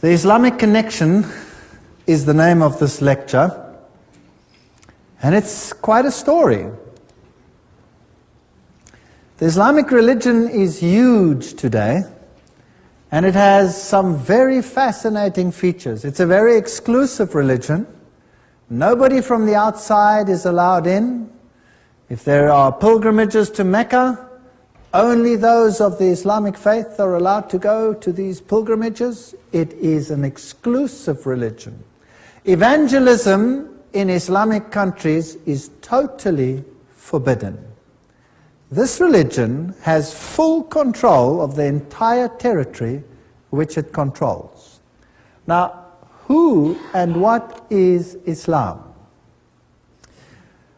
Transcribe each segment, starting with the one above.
The Islamic Connection is the name of this lecture, and it's quite a story. The Islamic religion is huge today, and it has some very fascinating features. It's a very exclusive religion. Nobody from the outside is allowed in. If there are pilgrimages to Mecca, only those of the Islamic faith are allowed to go to these pilgrimages. It is an exclusive religion. Evangelism in Islamic countries is totally forbidden. This religion has full control of the entire territory which it controls. Now, who and what is Islam?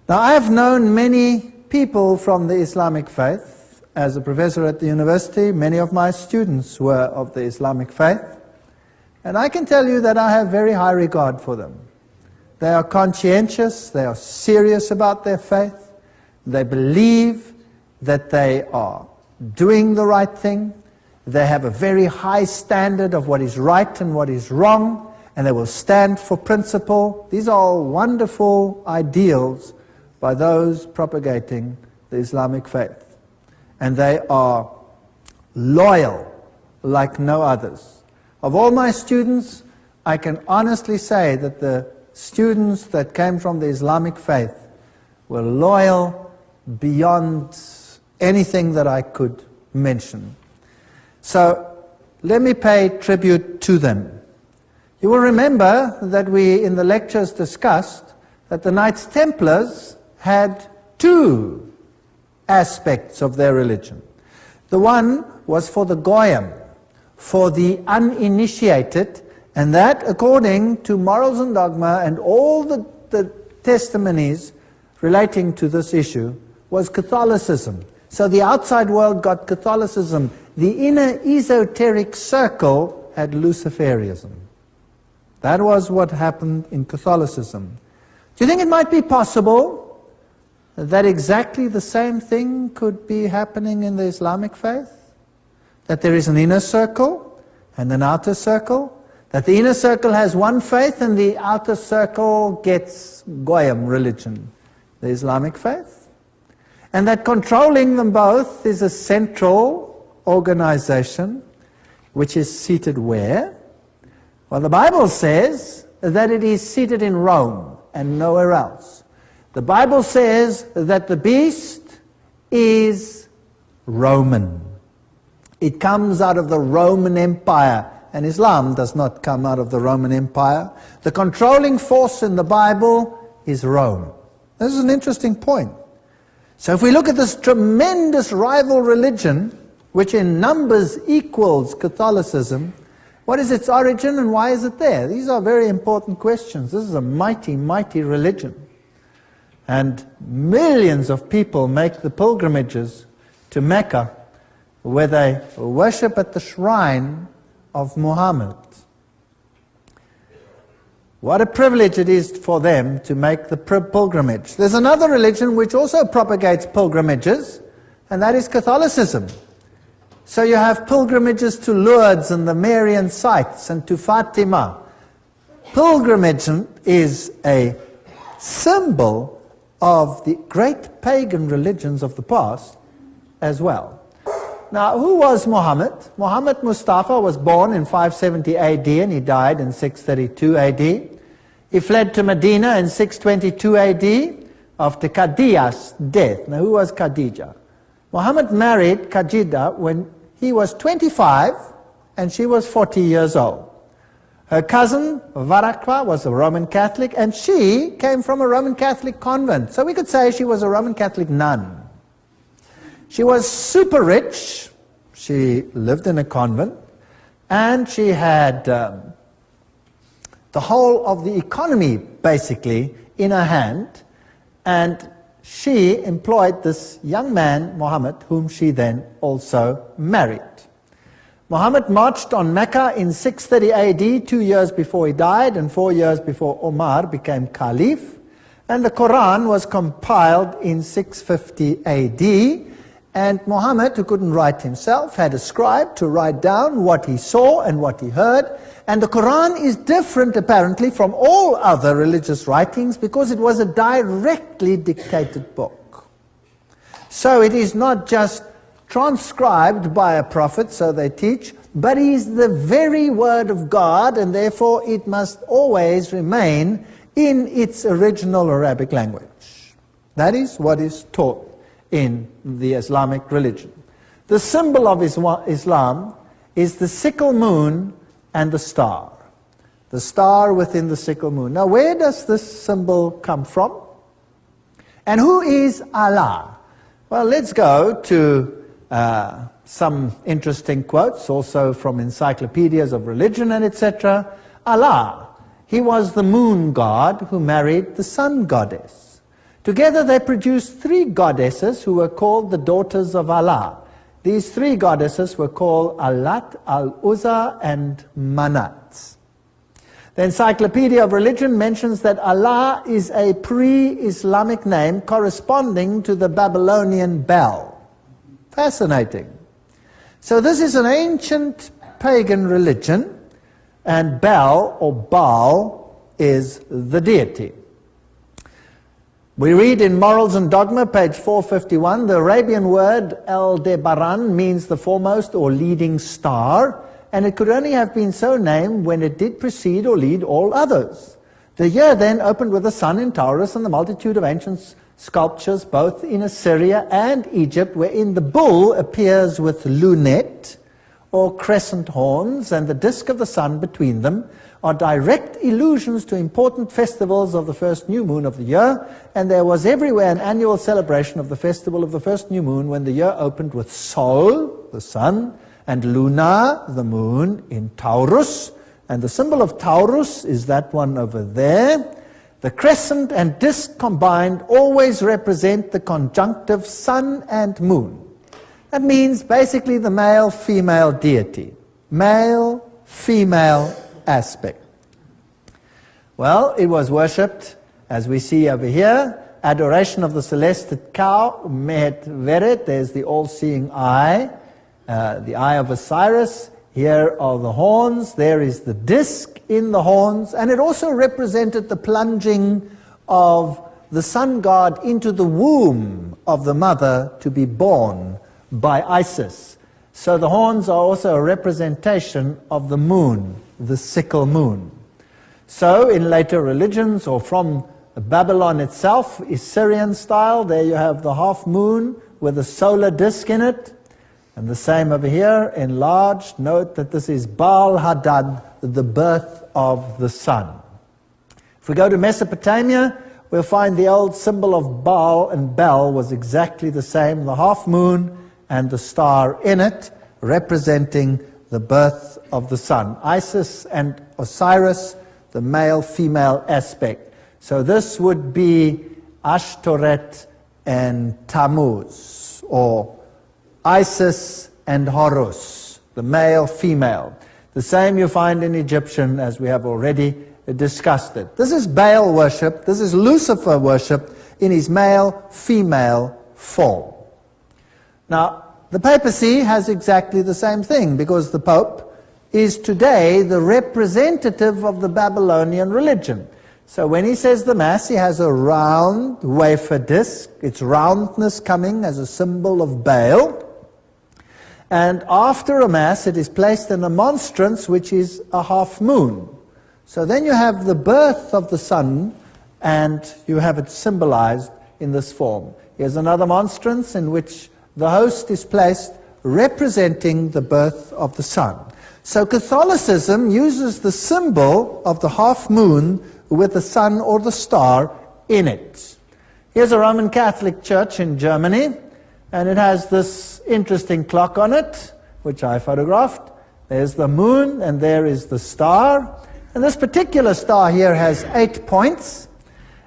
Now, I have known many people from the Islamic faith. As a professor at the university, many of my students were of the Islamic faith. And I can tell you that I have very high regard for them. They are conscientious, they are serious about their faith, they believe that they are doing the right thing, they have a very high standard of what is right and what is wrong, and they will stand for principle. These are all wonderful ideals by those propagating the Islamic faith. And they are loyal like no others. Of all my students, I can honestly say that the students that came from the Islamic faith were loyal beyond anything that I could mention. So let me pay tribute to them. You will remember that we in the lectures discussed that the Knights Templars had two aspects of their religion. The one was for the Goyim, for the uninitiated, and that, according to Morals and Dogma and all the testimonies relating to this issue, was Catholicism. So the outside world got Catholicism. The inner esoteric circle had Luciferianism. That was what happened in Catholicism. Do you think it might be possible that exactly the same thing could be happening in the Islamic faith? That there is an inner circle and an outer circle? That the inner circle has one faith and the outer circle gets Goyim religion, the Islamic faith? And that controlling them both is a central organization which is seated where? Well, the Bible says that it is seated in Rome and nowhere else. The Bible says that the beast is Roman. It comes out of the Roman Empire, and Islam does not come out of the Roman Empire. The controlling force in the Bible is Rome. This is an interesting point. So if we look at this tremendous rival religion, which in numbers equals Catholicism, what is its origin and why is it there? These are very important questions. This is a mighty, mighty religion. And millions of people make the pilgrimages to Mecca, where they worship at the shrine of Muhammad. What a privilege it is for them to make the pilgrimage. There's another religion which also propagates pilgrimages, and that is Catholicism. So you have pilgrimages to Lourdes and the Marian sites and to Fatima. Pilgrimage is a symbol of the great pagan religions of the past as well. Now, who was Muhammad? Muhammad Mustafa was born in 570 AD and he died in 632 AD. He fled to Medina in 622 AD after Khadija's death. Now, who was Khadija? Muhammad married Khadija when he was 25 and she was 40 years old. Her cousin, Varakwa, was a Roman Catholic, and she came from a Roman Catholic convent. So we could say she was a Roman Catholic nun. She was super rich. She lived in a convent, and she had the whole of the economy, basically, in her hand. And she employed this young man, Muhammad, whom she then also married. Muhammad marched on Mecca in 630 AD, 2 years before he died, and 4 years before Omar became Caliph. And the Quran was compiled in 650 AD, And Muhammad, who couldn't write himself, had a scribe to write down what he saw and what he heard. And the Quran is different, apparently, from all other religious writings because it was a directly dictated book. So it is not just transcribed by a prophet, so they teach, but it is the very word of God, and therefore it must always remain in its original Arabic language. That is what is taught in the Islamic religion. The symbol of Islam is the sickle moon and the star. The star within the sickle moon. Now, where does this symbol come from? And who is Allah? Well, let's go to some interesting quotes, also from encyclopedias of religion and etc. Allah, he was the moon god who married the sun goddess. Together they produced 3 goddesses who were called the daughters of Allah. These 3 goddesses were called Allat, Al-Uzza and Manat. The Encyclopedia of Religion mentions that Allah is a pre-Islamic name corresponding to the Babylonian Bel. Fascinating. So this is an ancient pagan religion, and Bel or Baal is the deity. We read in Morals and Dogma, page 451, the Arabian word Aldebaran means the foremost or leading star, and it could only have been so named when it did precede or lead all others. The year then opened with the sun in Taurus and the multitude of ancient sculptures both in Assyria and Egypt, wherein the bull appears with lunette or crescent horns, and the disk of the sun between them, are direct allusions to important festivals of the first new moon of the year, and there was everywhere an annual celebration of the festival of the first new moon when the year opened with Sol, the sun, and Luna, the moon, in Taurus, and the symbol of Taurus is that one over there. The crescent and disk combined always represent the conjunctive sun and moon. That means basically the male-female deity. Male-female aspect. Well, it was worshipped, as we see over here, adoration of the celestial cow, Mehet Veret, there's the all-seeing eye, the eye of Osiris. Here are the horns, there is the disc in the horns, and it also represented the plunging of the sun god into the womb of the mother to be born by Isis. So the horns are also a representation of the moon, the sickle moon. So in later religions, or from Babylon itself, Assyrian style, there you have the half moon with a solar disk in it. And the same over here, enlarged. Note that this is Baal Hadad, the birth of the sun. If we go to Mesopotamia, we'll find the old symbol of Baal and Bel was exactly the same, the half moon and the star in it, representing the birth of the sun. Isis and Osiris, the male-female aspect. So this would be Ashtoreth and Tammuz, or Isis and Horus, the male-female. The same you find in Egyptian, as we have already discussed it. This is Baal worship, this is Lucifer worship in his male-female form. Now, the papacy has exactly the same thing, because the Pope is today the representative of the Babylonian religion. So when he says the Mass, he has a round wafer disc, its roundness coming as a symbol of Baal. And after a Mass, it is placed in a monstrance, which is a half moon. So then you have the birth of the sun, and you have it symbolized in this form. Here's another monstrance in which the host is placed representing the birth of the sun. So Catholicism uses the symbol of the half moon with the sun or the star in it. Here's a Roman Catholic church in Germany, and it has this interesting clock on it, which I photographed. There's the moon, and there is the star. And this particular star here has 8 points.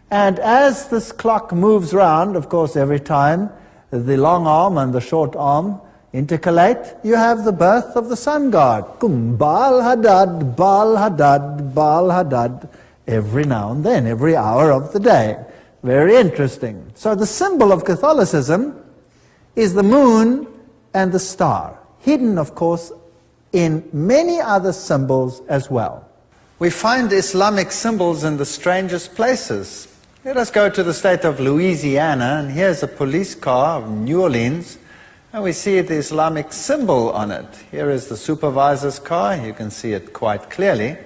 And as this clock moves round, of course, every time the long arm and the short arm intercalate, you have the birth of the sun god. Baal Hadad, Baal Hadad, Baal Hadad, every now and then, every hour of the day. Very interesting. So the symbol of Catholicism is the moon and the star, hidden, of course, in many other symbols as well. We find Islamic symbols in the strangest places. Let us go to the state of Louisiana, and here's a police car of New Orleans, and we see the Islamic symbol on it. Here is the supervisor's car, you can see it quite clearly.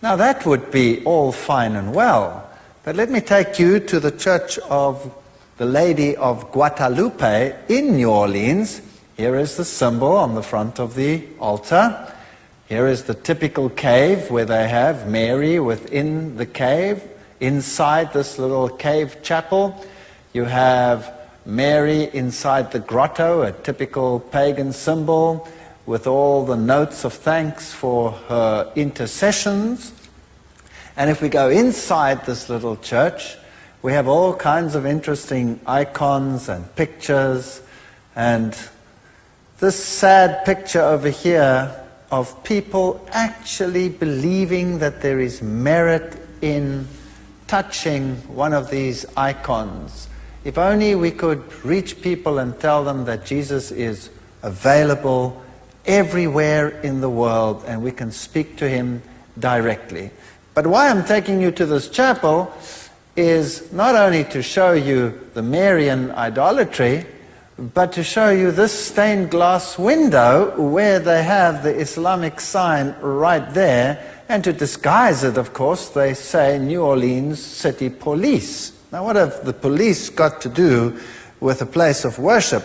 Now that would be all fine and well, but let me take you to the Church of the Lady of Guadalupe in New Orleans. Here is the symbol on the front of the altar. Here is the typical cave where they have Mary within the cave. Inside this little cave chapel, you have Mary inside the grotto, a typical pagan symbol, with all the notes of thanks for her intercessions. And if we go inside this little church, we have all kinds of interesting icons and pictures, and this sad picture over here of people actually believing that there is merit in touching one of these icons. If only we could reach people and tell them that Jesus is available everywhere in the world and we can speak to him directly. But why I'm taking you to this chapel is not only to show you the Marian idolatry, but to show you this stained glass window where they have the Islamic sign right there, and to disguise it, of course, they say New Orleans City Police. Now what have the police got to do with a place of worship?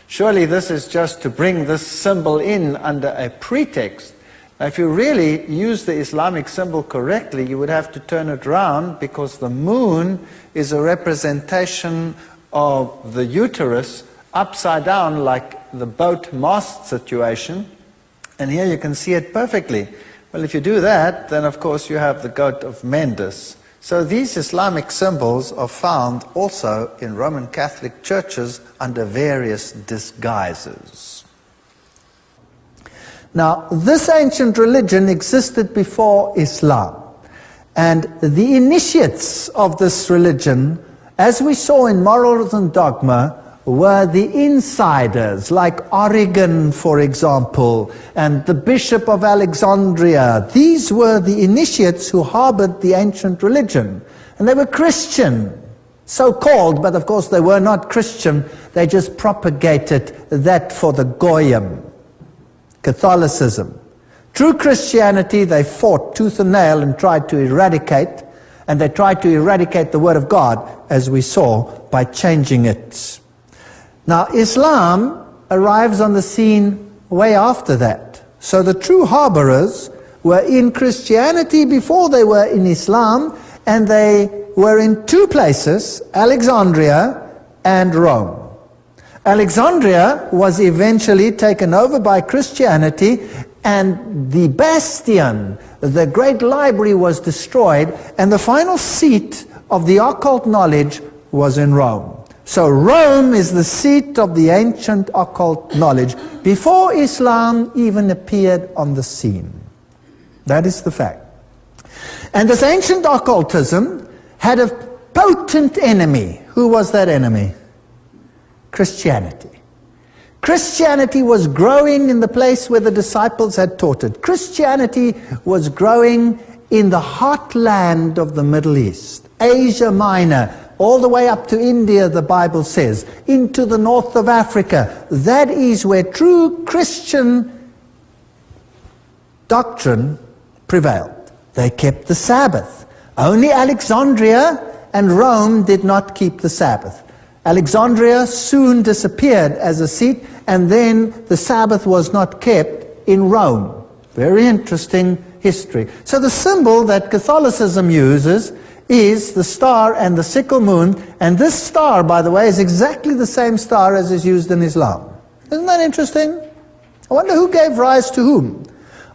Surely this is just to bring this symbol in under a pretext. Now if you really use the Islamic symbol correctly, you would have to turn it around, because the moon is a representation of the uterus upside down, like the boat mast situation. And here you can see it perfectly. Well, if you do that, then of course you have the goat of Mendes. So these Islamic symbols are found also in Roman Catholic churches under various disguises. Now, this ancient religion existed before Islam, and the initiates of this religion, as we saw in Morals and Dogma, were the insiders, like Origen, for example, and the Bishop of Alexandria. These were the initiates who harbored the ancient religion. And they were Christian, so-called, but of course they were not Christian. They just propagated that for the Goyim, Catholicism. True Christianity, they fought tooth and nail and tried to eradicate, and they tried to eradicate the Word of God, as we saw, by changing it. Now, Islam arrives on the scene way after that. So the true harborers were in Christianity before they were in Islam, and they were in two places, Alexandria and Rome. Alexandria was eventually taken over by Christianity, and the bastion, the great library, was destroyed, and the final seat of the occult knowledge was in Rome. So Rome is the seat of the ancient occult knowledge before Islam even appeared on the scene. That is the fact. And this ancient occultism had a potent enemy. Who was that enemy? Christianity. Christianity was growing in the place where the disciples had taught it. Christianity was growing in the heartland of the Middle East, Asia Minor, all the way up to India, the Bible says, into the north of Africa. That is where true Christian doctrine prevailed. They kept the Sabbath. Only Alexandria and Rome did not keep the Sabbath. Alexandria soon disappeared as a seat, and then the Sabbath was not kept in Rome. Very interesting history. So the symbol that Catholicism uses is the star and the sickle moon, and this star, by the way, is exactly the same star as is used in Islam. Isn't that interesting? I wonder who gave rise to whom.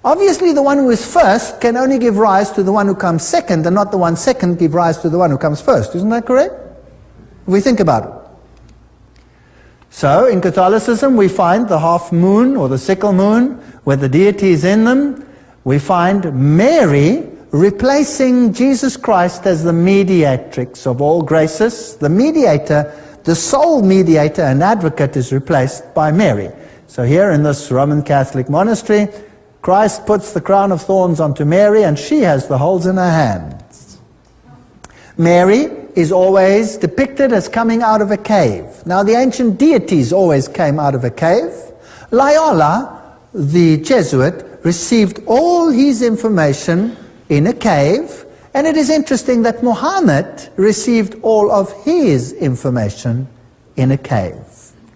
Obviously the one who is first can only give rise to the one who comes second, and not the one second give rise to the one who comes first. Isn't that correct? If we think about it. So in Catholicism we find the half moon or the sickle moon where the deity is in them. We find Mary replacing Jesus Christ as the mediatrix of all graces, the mediator, the sole mediator and advocate is replaced by Mary. So here in this Roman Catholic monastery, Christ puts the crown of thorns onto Mary, and she has the holes in her hands. Mary is always depicted as coming out of a cave. Now, the ancient deities always came out of a cave. Loyola, the Jesuit, received all his information in a cave, and it is interesting that Muhammad received all of his information in a cave.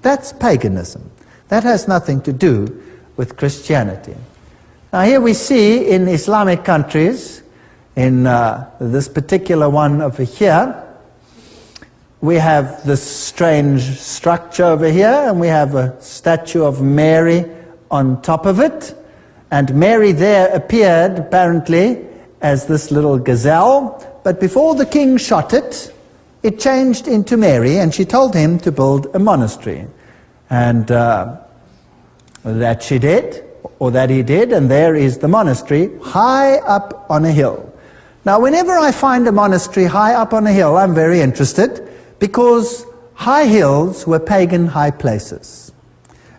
That's paganism. That has nothing to do with Christianity. Now here we see in Islamic countries, in this particular one over here, we have this strange structure over here, and we have a statue of Mary on top of it. And Mary there appeared, apparently, as this little gazelle. But before the king shot it, it changed into Mary, and she told him to build a monastery. And that she did, or that he did, and there is the monastery high up on a hill. Now, whenever I find a monastery high up on a hill, I'm very interested, because high hills were pagan high places,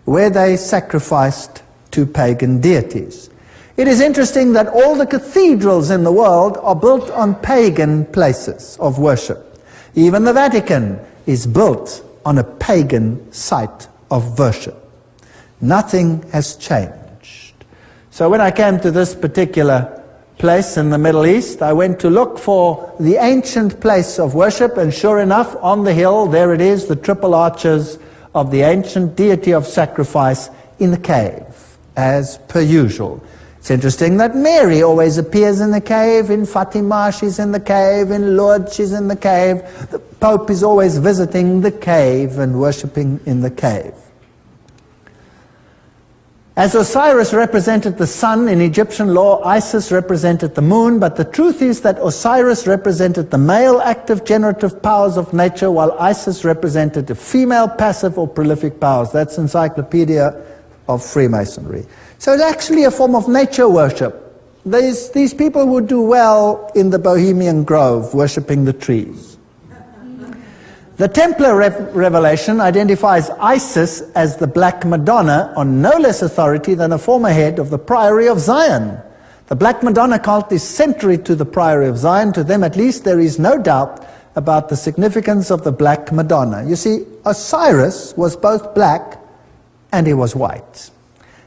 where they sacrificed to pagan deities. It is interesting that all the cathedrals in the world are built on pagan places of worship. Even the Vatican is built on a pagan site of worship. Nothing has changed. So when I came to this particular place in the Middle East, I went to look for the ancient place of worship, and sure enough, on the hill, there it is, the triple arches of the ancient deity of sacrifice in the cave, as per usual. It's interesting that Mary always appears in the cave. In Fatima, she's in the cave. In Lourdes, she's in the cave. The Pope is always visiting the cave and worshipping in the cave. As Osiris represented the sun in Egyptian law, Isis represented the moon, but the truth is that Osiris represented the male active generative powers of nature, while Isis represented the female passive or prolific powers. That's Encyclopedia of Freemasonry. So it's actually a form of nature worship. These people would do well in the Bohemian Grove, worshipping the trees. The Templar revelation identifies Isis as the Black Madonna on no less authority than a former head of the Priory of Zion. The Black Madonna cult is century to the Priory of Zion. To them, at least, there is no doubt about the significance of the Black Madonna. You see, Osiris was both black and he was white.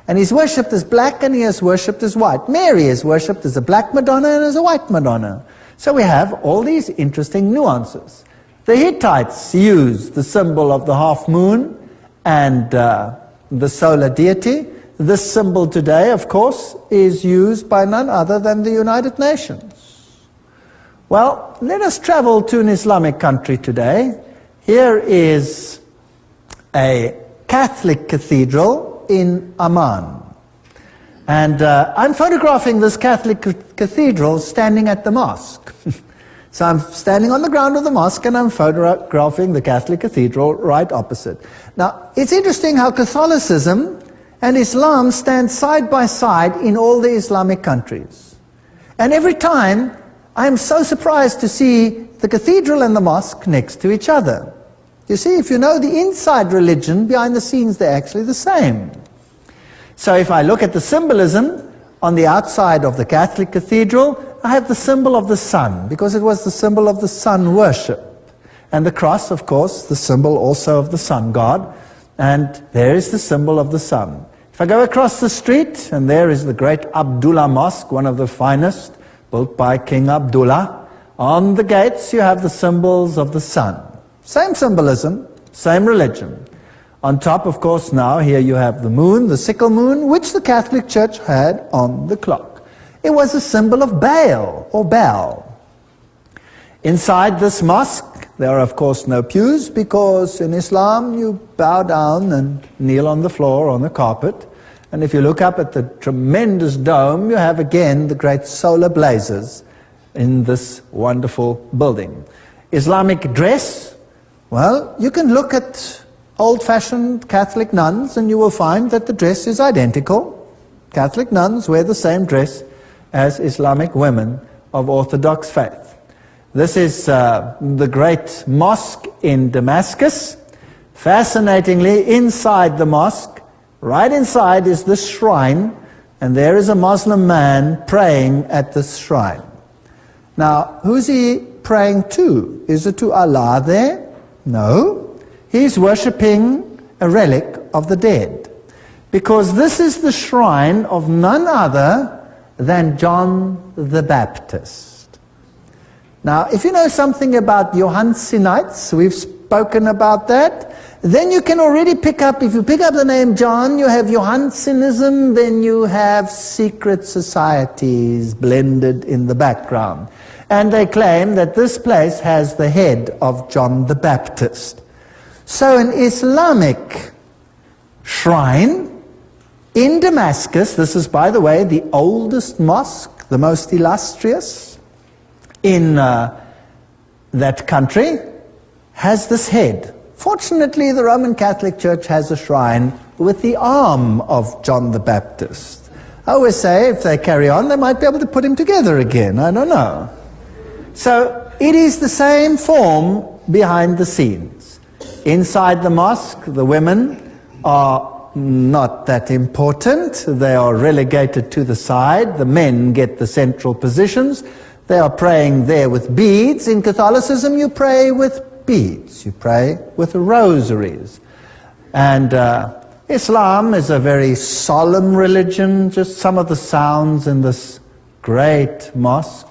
And he's worshipped as black and he is worshipped as white. Mary is worshipped as a Black Madonna and as a White Madonna. So we have all these interesting nuances. The Hittites used the symbol of the half moon and the solar deity. This symbol today, of course, is used by none other than the United Nations. Well, let us travel to an Islamic country today. Here is a Catholic cathedral in Amman. And I'm photographing this Catholic cathedral standing at the mosque. So I'm standing on the ground of the mosque and I'm photographing the Catholic cathedral right opposite. Now, it's interesting how Catholicism and Islam stand side by side in all the Islamic countries. And every time, I'm so surprised to see the cathedral and the mosque next to each other. You see, if you know the inside religion, behind the scenes, they're actually the same. So if I look at the symbolism on the outside of the Catholic cathedral, I have the symbol of the sun, because it was the symbol of the sun worship. And the cross, of course, the symbol also of the sun god. And there is the symbol of the sun. If I go across the street, and there is the great Abdullah Mosque, one of the finest, built by King Abdullah. On the gates you have the symbols of the sun. Same symbolism, same religion. On top, of course, now here you have the moon, the sickle moon, which the Catholic Church had on the clock. It was a symbol of Baal, or Baal. Inside this mosque, there are of course no pews, because in Islam you bow down and kneel on the floor, on the carpet. And if you look up at the tremendous dome, you have again the great solar blazes in this wonderful building. Islamic dress, well, you can look at old-fashioned Catholic nuns and you will find that the dress is identical. Catholic nuns wear the same dress as Islamic women of Orthodox faith. This is the great mosque in Damascus. Fascinatingly, inside the mosque, right inside is the shrine, and there is a Muslim man praying at this shrine. Now, who's he praying to? Is it to Allah there? No. He's worshipping a relic of the dead. Because this is the shrine of none other than John the Baptist. Now, if you know something about Johannsites, we've spoken about that, then you can already pick up, if you pick up the name John, you have Johannsianism, then you have secret societies blended in the background. And they claim that this place has the head of John the Baptist. So an Islamic shrine in Damascus, this is, by the way, the oldest mosque, the most illustrious in that country, has this head. Fortunately, the Roman Catholic Church has a shrine with the arm of John the Baptist. I always say, if they carry on, they might be able to put him together again. I don't know. So it is the same form behind the scenes. Inside the mosque, the women are not that important. They are relegated to the side. The men get the central positions. They are praying there with beads. In Catholicism, you pray with beads. You pray with rosaries. And Islam is a very solemn religion. Just some of the sounds in this great mosque.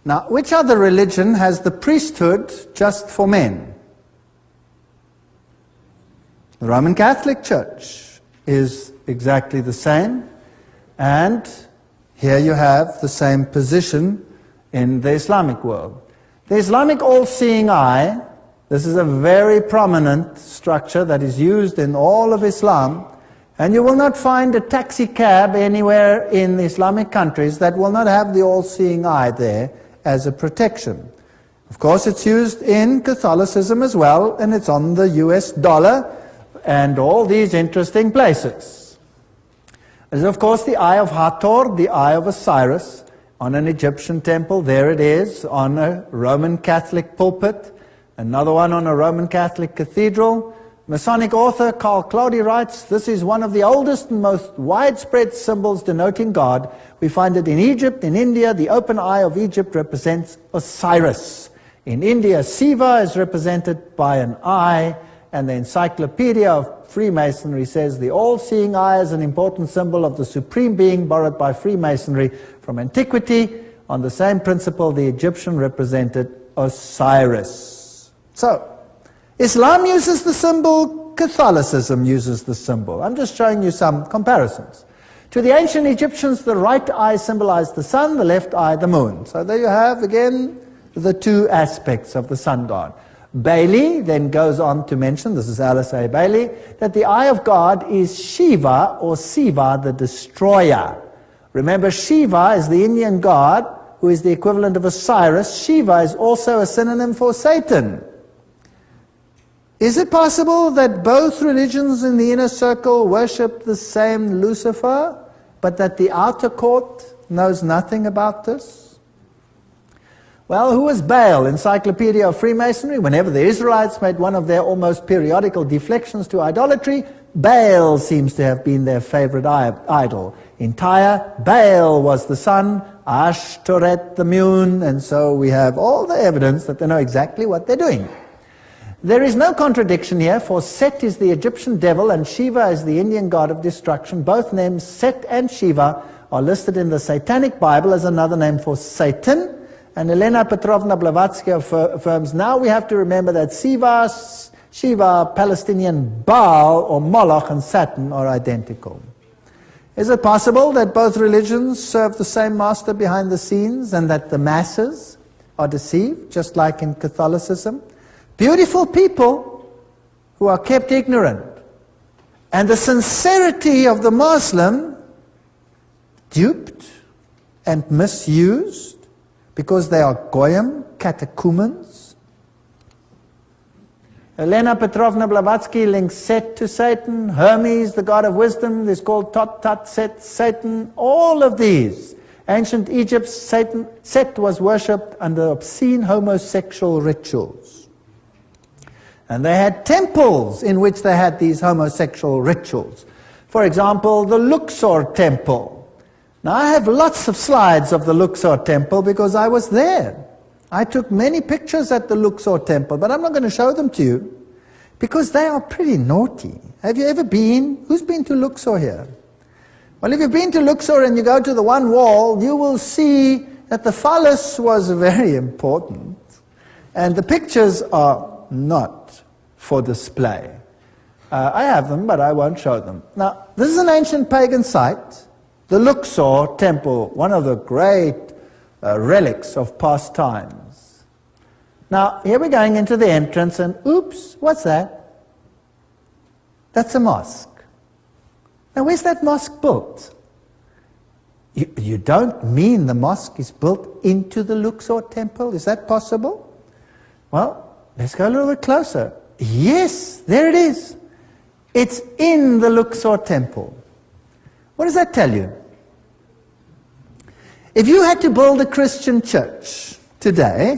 Now, which other religion has the priesthood just for men? The Roman Catholic Church is exactly the same, and here you have the same position in the Islamic world. The Islamic all-seeing eye, this is a very prominent structure that is used in all of Islam, and you will not find a taxi cab anywhere in the Islamic countries that will not have the all-seeing eye there as a protection. Of course, it's used in Catholicism as well, and it's on the US dollar and all these interesting places. There's, of course, the Eye of Hathor, the Eye of Osiris, on an Egyptian temple. There it is, on a Roman Catholic pulpit. Another one on a Roman Catholic cathedral. Masonic author Carl Claudy writes, this is one of the oldest and most widespread symbols denoting God. We find it in Egypt, in India. The open eye of Egypt represents Osiris. In India, Siva is represented by an eye, and the Encyclopedia of Freemasonry says the all-seeing eye is an important symbol of the supreme being borrowed by Freemasonry from antiquity. On the same principle, the Egyptian represented Osiris. So, Islam uses the symbol, Catholicism uses the symbol. I'm just showing you some comparisons. To the ancient Egyptians, the right eye symbolized the sun, the left eye the moon. So there you have, again, the two aspects of the sun god. Bailey then goes on to mention, this is Alice A. Bailey, that the eye of God is Shiva or Siva, the destroyer. Remember, Shiva is the Indian god who is the equivalent of Osiris. Shiva is also a synonym for Satan. Is it possible that both religions in the inner circle worship the same Lucifer, but that the outer court knows nothing about this? Well, who was Baal? Encyclopedia of Freemasonry. Whenever the Israelites made one of their almost periodical deflections to idolatry, Baal seems to have been their favorite idol. In Tyre, Baal was the sun, Ashtoreth the moon, and so we have all the evidence that they know exactly what they're doing. There is no contradiction here, for Set is the Egyptian devil and Shiva is the Indian god of destruction. Both names, Set and Shiva, are listed in the Satanic Bible as another name for Satan. And Elena Petrovna Blavatsky affirms, now we have to remember that Shiva, Palestinian Baal, or Moloch, and Saturn are identical. Is it possible that both religions serve the same master behind the scenes and that the masses are deceived, just like in Catholicism? Beautiful people who are kept ignorant. And the sincerity of the Muslim duped and misused because they are goyim, catechumens. Elena Petrovna Blavatsky links Set to Satan, Hermes, the god of wisdom, is called Tot Tat Set, Satan, all of these. Ancient Egypt, Set was worshipped under obscene homosexual rituals. And they had temples in which they had these homosexual rituals. For example, the Luxor temple. Now I have lots of slides of the Luxor temple because I was there. I took many pictures at the Luxor temple, but I'm not going to show them to you because they are pretty naughty. Have you ever been? Who's been to Luxor here? Well, if you've been to Luxor and you go to the one wall, you will see that the phallus was very important. And the pictures are not for display. I have them, but I won't show them. Now, this is an ancient pagan site, the Luxor temple, one of the great relics of past times. Now, here we're going into the entrance and oops, what's that? That's a mosque. Now, where's that mosque built? You don't mean the mosque is built into the Luxor temple? Is that possible? Well, let's go a little bit closer. Yes, there it is. It's in the Luxor temple. What does that tell you? If you had to build a Christian church today,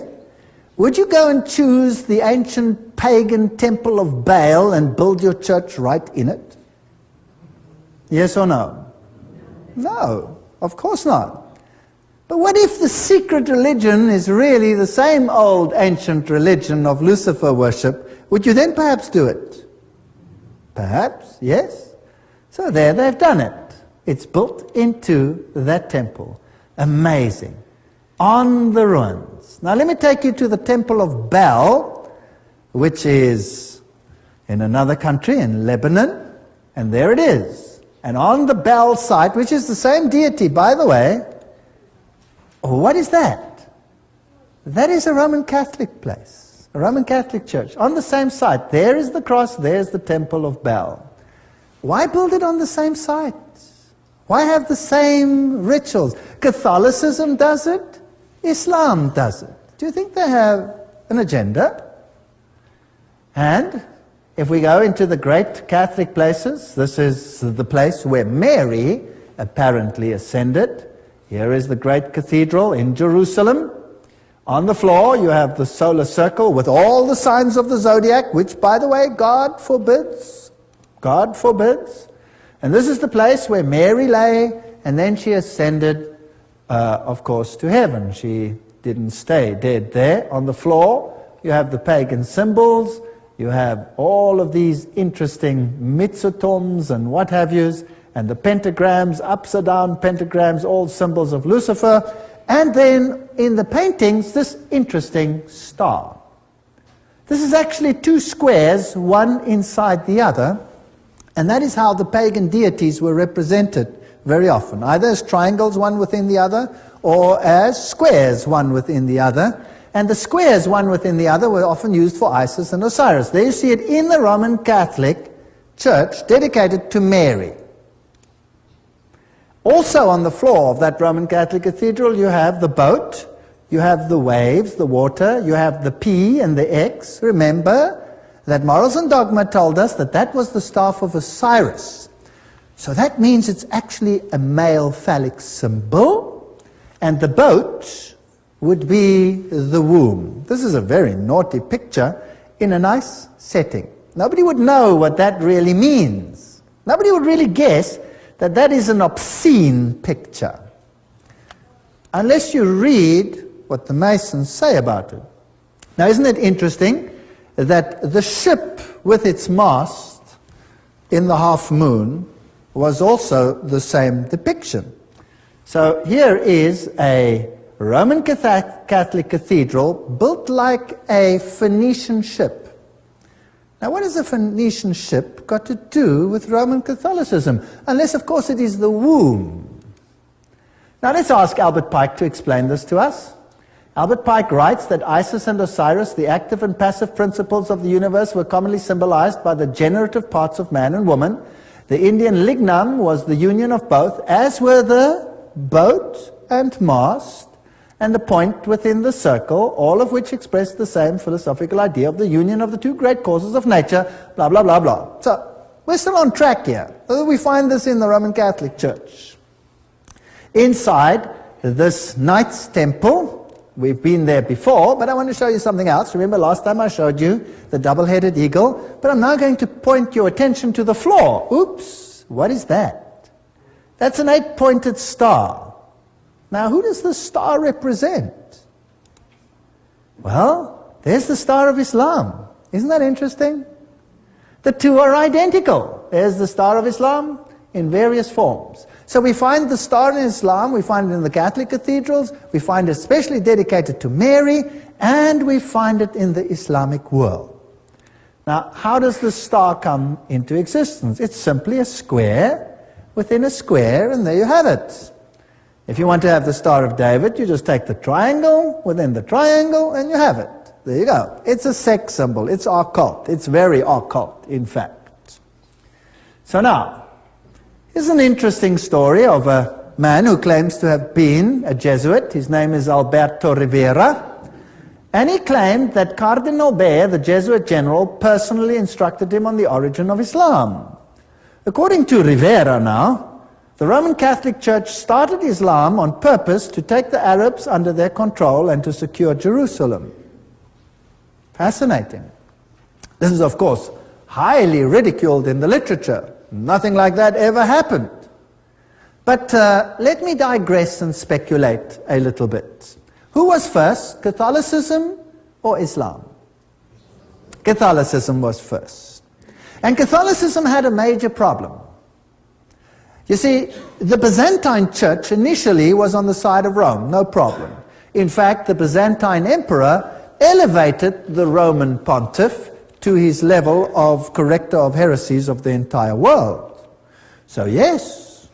would you go and choose the ancient pagan temple of Baal and build your church right in it? Yes or no? No, of course not. But what if the secret religion is really the same old ancient religion of Lucifer worship? Would you then perhaps do it? Perhaps, yes. So there they've done it. It's built into that temple. Amazing. On the ruins. Now let me take you to the temple of Baal, which is in another country, in Lebanon, and there it is. And on the Baal site, which is the same deity, by the way, what is that? That is a Roman Catholic place, a Roman Catholic church. On the same site, there is the cross, there's the temple of Baal. Why build it on the same site? Why have the same rituals? Catholicism does it, Islam does it. Do you think they have an agenda? And if we go into the great Catholic places, this is the place where Mary apparently ascended. Here is the great cathedral in Jerusalem. On the floor you have the solar circle with all the signs of the zodiac, which, by the way, God forbids. God forbids. And this is the place where Mary lay, and then she ascended, of course, to heaven. She didn't stay dead there. On the floor you have the pagan symbols. You have all of these interesting mitzotoms and what have yous, and the pentagrams, upside down pentagrams, all symbols of Lucifer. And then in the paintings, this interesting star. This is actually two squares, one inside the other, and that is how the pagan deities were represented very often, either as triangles, one within the other, or as squares, one within the other. And the squares, one within the other, were often used for Isis and Osiris. There you see it in the Roman Catholic Church dedicated to Mary. Also on the floor of that Roman Catholic cathedral you have the boat, you have the waves, the water, you have the P and the X. Remember that Morals and Dogma told us that that was the staff of Osiris. So that means it's actually a male phallic symbol, and the boat would be the womb. This is a very naughty picture in a nice setting. Nobody would know what that really means. Nobody would really guess that that is an obscene picture, unless you read what the Masons say about it. Now, isn't it interesting that the ship with its mast in the half moon was also the same depiction? So here is a Roman Catholic cathedral built like a Phoenician ship. Now, what has a Phoenician ship got to do with Roman Catholicism? Unless, of course, it is the womb. Now, let's ask Albert Pike to explain this to us. Albert Pike writes that Isis and Osiris, the active and passive principles of the universe, were commonly symbolized by the generative parts of man and woman. The Indian lignum was the union of both, as were the boat and mast, and the point within the circle, all of which express the same philosophical idea of the union of the two great causes of nature, blah, blah, blah, blah. So, we're still on track here. We find this in the Roman Catholic Church. Inside this Knights Temple, we've been there before, but I want to show you something else. Remember last time I showed you the double-headed eagle? But I'm now going to point your attention to the floor. Oops, what is that? That's an 8-pointed star. Now, who does the star represent? Well, there's the Star of Islam. Isn't that interesting? The two are identical. There's the Star of Islam in various forms. So we find the star in Islam, we find it in the Catholic cathedrals, we find it especially dedicated to Mary, and we find it in the Islamic world. Now, how does the star come into existence? It's simply a square within a square, and there you have it. If you want to have the Star of David, you just take the triangle within the triangle, and you have it. There you go. It's a sex symbol. It's occult. It's very occult, in fact. So now, here's an interesting story of a man who claims to have been a Jesuit. His name is Alberto Rivera. And he claimed that Cardinal Bea, the Jesuit general, personally instructed him on the origin of Islam. According to Rivera now, the Roman Catholic Church started Islam on purpose to take the Arabs under their control and to secure Jerusalem. Fascinating. This is, of course, highly ridiculed in the literature. Nothing like that ever happened. But let me digress and speculate a little bit. Who was first, Catholicism or Islam? Catholicism was first. And Catholicism had a major problem. You see, the Byzantine Church initially was on the side of Rome, no problem. In fact, the Byzantine emperor elevated the Roman pontiff to his level of corrector of heresies of the entire world. So yes,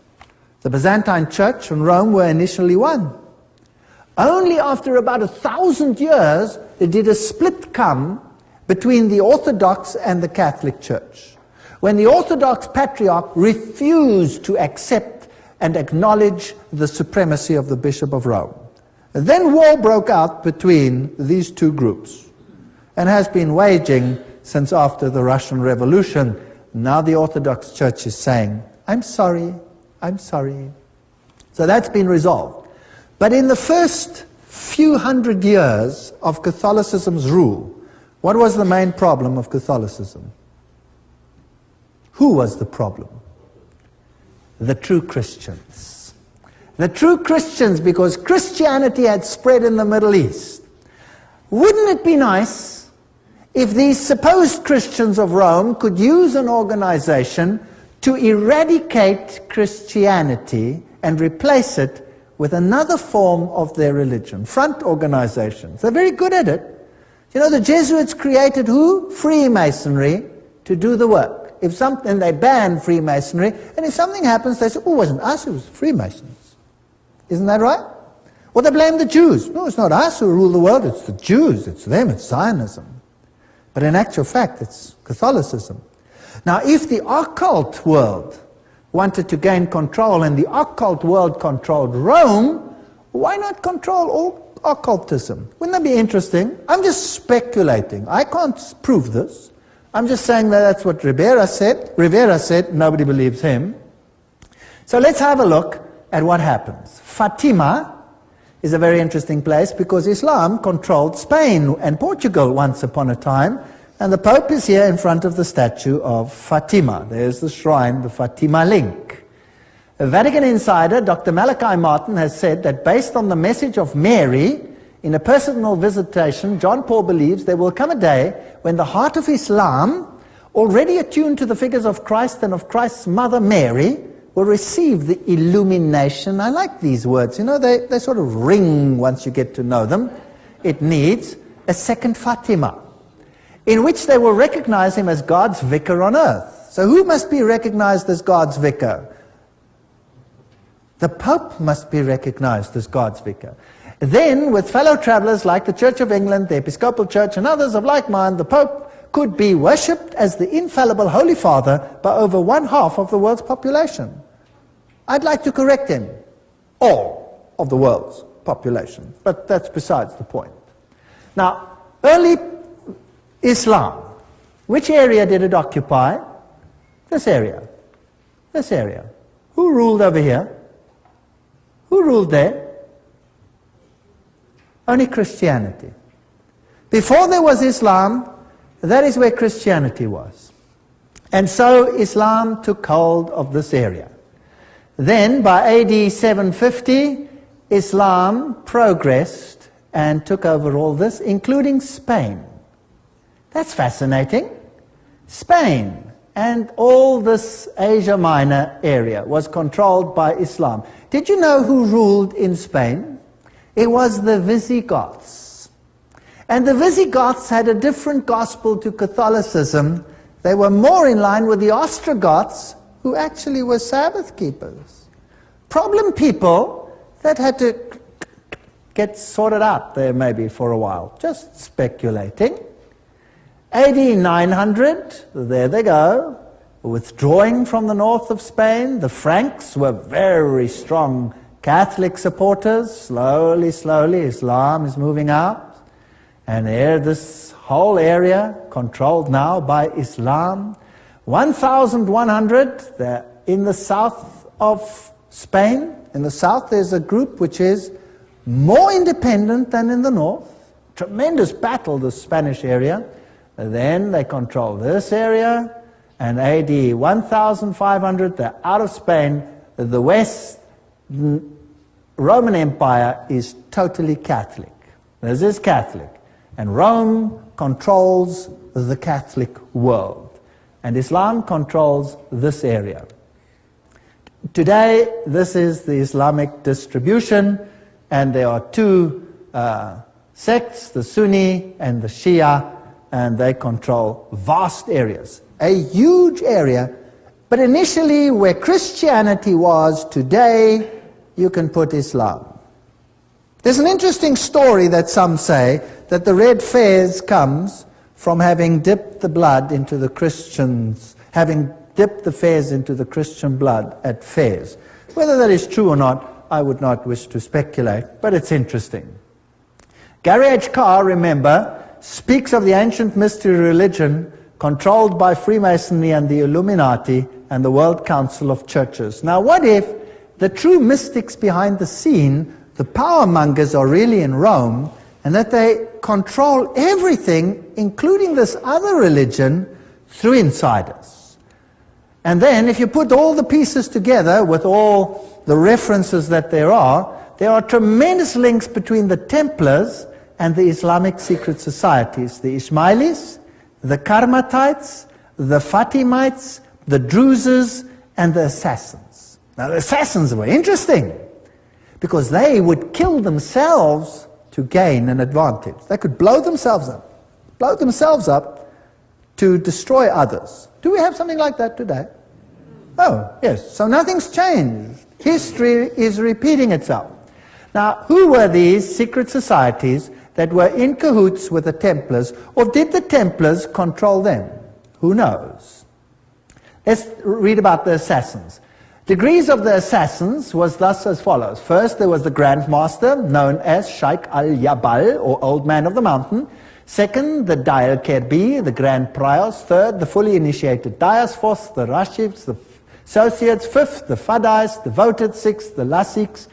the Byzantine Church and Rome were initially one. Only after about 1,000 years did a split come between the Orthodox and the Catholic Church, when the Orthodox Patriarch refused to accept and acknowledge the supremacy of the Bishop of Rome. And then war broke out between these two groups, and has been waging since after the Russian Revolution. Now the Orthodox Church is saying, I'm sorry, I'm sorry. So that's been resolved. But in the first few hundred years of Catholicism's rule, what was the main problem of Catholicism? Who was the problem? The true Christians. The true Christians, because Christianity had spread in the Middle East. Wouldn't it be nice if these supposed Christians of Rome could use an organization to eradicate Christianity and replace it with another form of their religion? Front organizations. They're very good at it. You know, the Jesuits created who? Freemasonry to do the work. If something, they ban Freemasonry, and if something happens, they say, oh, it wasn't us, it was Freemasons. Isn't that right? Or they blame the Jews. No, it's not us who rule the world, it's the Jews, it's them, it's Zionism. But in actual fact, it's Catholicism. Now, if the occult world wanted to gain control, and the occult world controlled Rome, why not control all occultism? Wouldn't that be interesting? I'm just speculating. I can't prove this. I'm just saying that that's what Rivera said. Rivera said, nobody believes him. So let's have a look at what happens. Fatima is a very interesting place because Islam controlled Spain and Portugal once upon a time, and the Pope is here in front of the statue of Fatima. There's the shrine, the Fatima link. A Vatican insider, Dr. Malachi Martin, has said that based on the message of Mary, in a personal visitation, John Paul believes there will come a day when the heart of Islam, already attuned to the figures of Christ and of Christ's mother Mary, will receive the illumination. I like these words. You know, they sort of ring once you get to know them. It needs a second Fatima. in which they will recognize him as God's vicar on earth. So who must be recognized as God's vicar? The Pope must be recognized as God's vicar. Then, with fellow travelers like the Church of England, the Episcopal Church, and others of like mind, the Pope could be worshipped as the infallible Holy Father by over 1/2 of the world's population. I'd like to correct him. All of the world's population. But that's besides the point. Now, early Islam, which area did it occupy? This area. This area. Who ruled over here? Who ruled there? Only Christianity. Before there was Islam, that is where Christianity was. And so Islam took hold of this area. Then by AD 750, Islam progressed and took over all this, including Spain. That's fascinating. Spain and all this Asia Minor area was controlled by Islam. Did you know who ruled in Spain? It was the Visigoths. And the Visigoths had a different gospel to Catholicism. They were more in line with the Ostrogoths, who actually were Sabbath keepers. Problem people that had to get sorted out there maybe for a while. Just speculating. AD 900, there they go, withdrawing from the north of Spain. The Franks were very strong Catholic supporters. Slowly, slowly, Islam is moving out. And there, this whole area controlled now by Islam. 1100, they're in the south of Spain. In the south, there's a group which is more independent than in the north. Tremendous battle, the Spanish area. And then they control this area. And AD 1500, they're out of Spain. The West Roman Empire is totally Catholic. This is Catholic. And Rome controls the Catholic world. And Islam controls this area. Today, this is the Islamic distribution, and there are two sects, the Sunni and the Shia, and they control vast areas. A huge area, but initially where Christianity was, today you can put Islam. There's an interesting story that some say that the red fez comes from having dipped the blood into the Christians, having dipped the fez into the Christian blood at Fez. Whether that is true or not, I would not wish to speculate, but it's interesting. Gary H. Carr, remember, speaks of the ancient mystery religion controlled by Freemasonry and the Illuminati and the World Council of Churches. Now, what if the true mystics behind the scene, the power mongers, are really in Rome, and that they control everything, including this other religion, through insiders? And then, if you put all the pieces together with all the references that there are tremendous links between the Templars and the Islamic secret societies, the Ismailis, the Karmatites, the Fatimites, the Druzes, and the Assassins. Now, the Assassins were interesting, because they would kill themselves to gain an advantage. They could blow themselves up to destroy others. Do we have something like that today? Oh, yes. So nothing's changed. History is repeating itself. Now, who were these secret societies that were in cahoots with the Templars, or did the Templars control them? Who knows? Let's read about the assassins. Degrees of the assassins was thus as follows. First, there was the Grand Master, known as Sheikh al-Yabal, or Old Man of the Mountain. Second, the Dayal Kerbi, the Grand Priors. Third, the fully initiated Dayas. Fourth, the Rashifs, the Associates. Fifth, the Fadais, the Voted. Sixth, the Lasiks,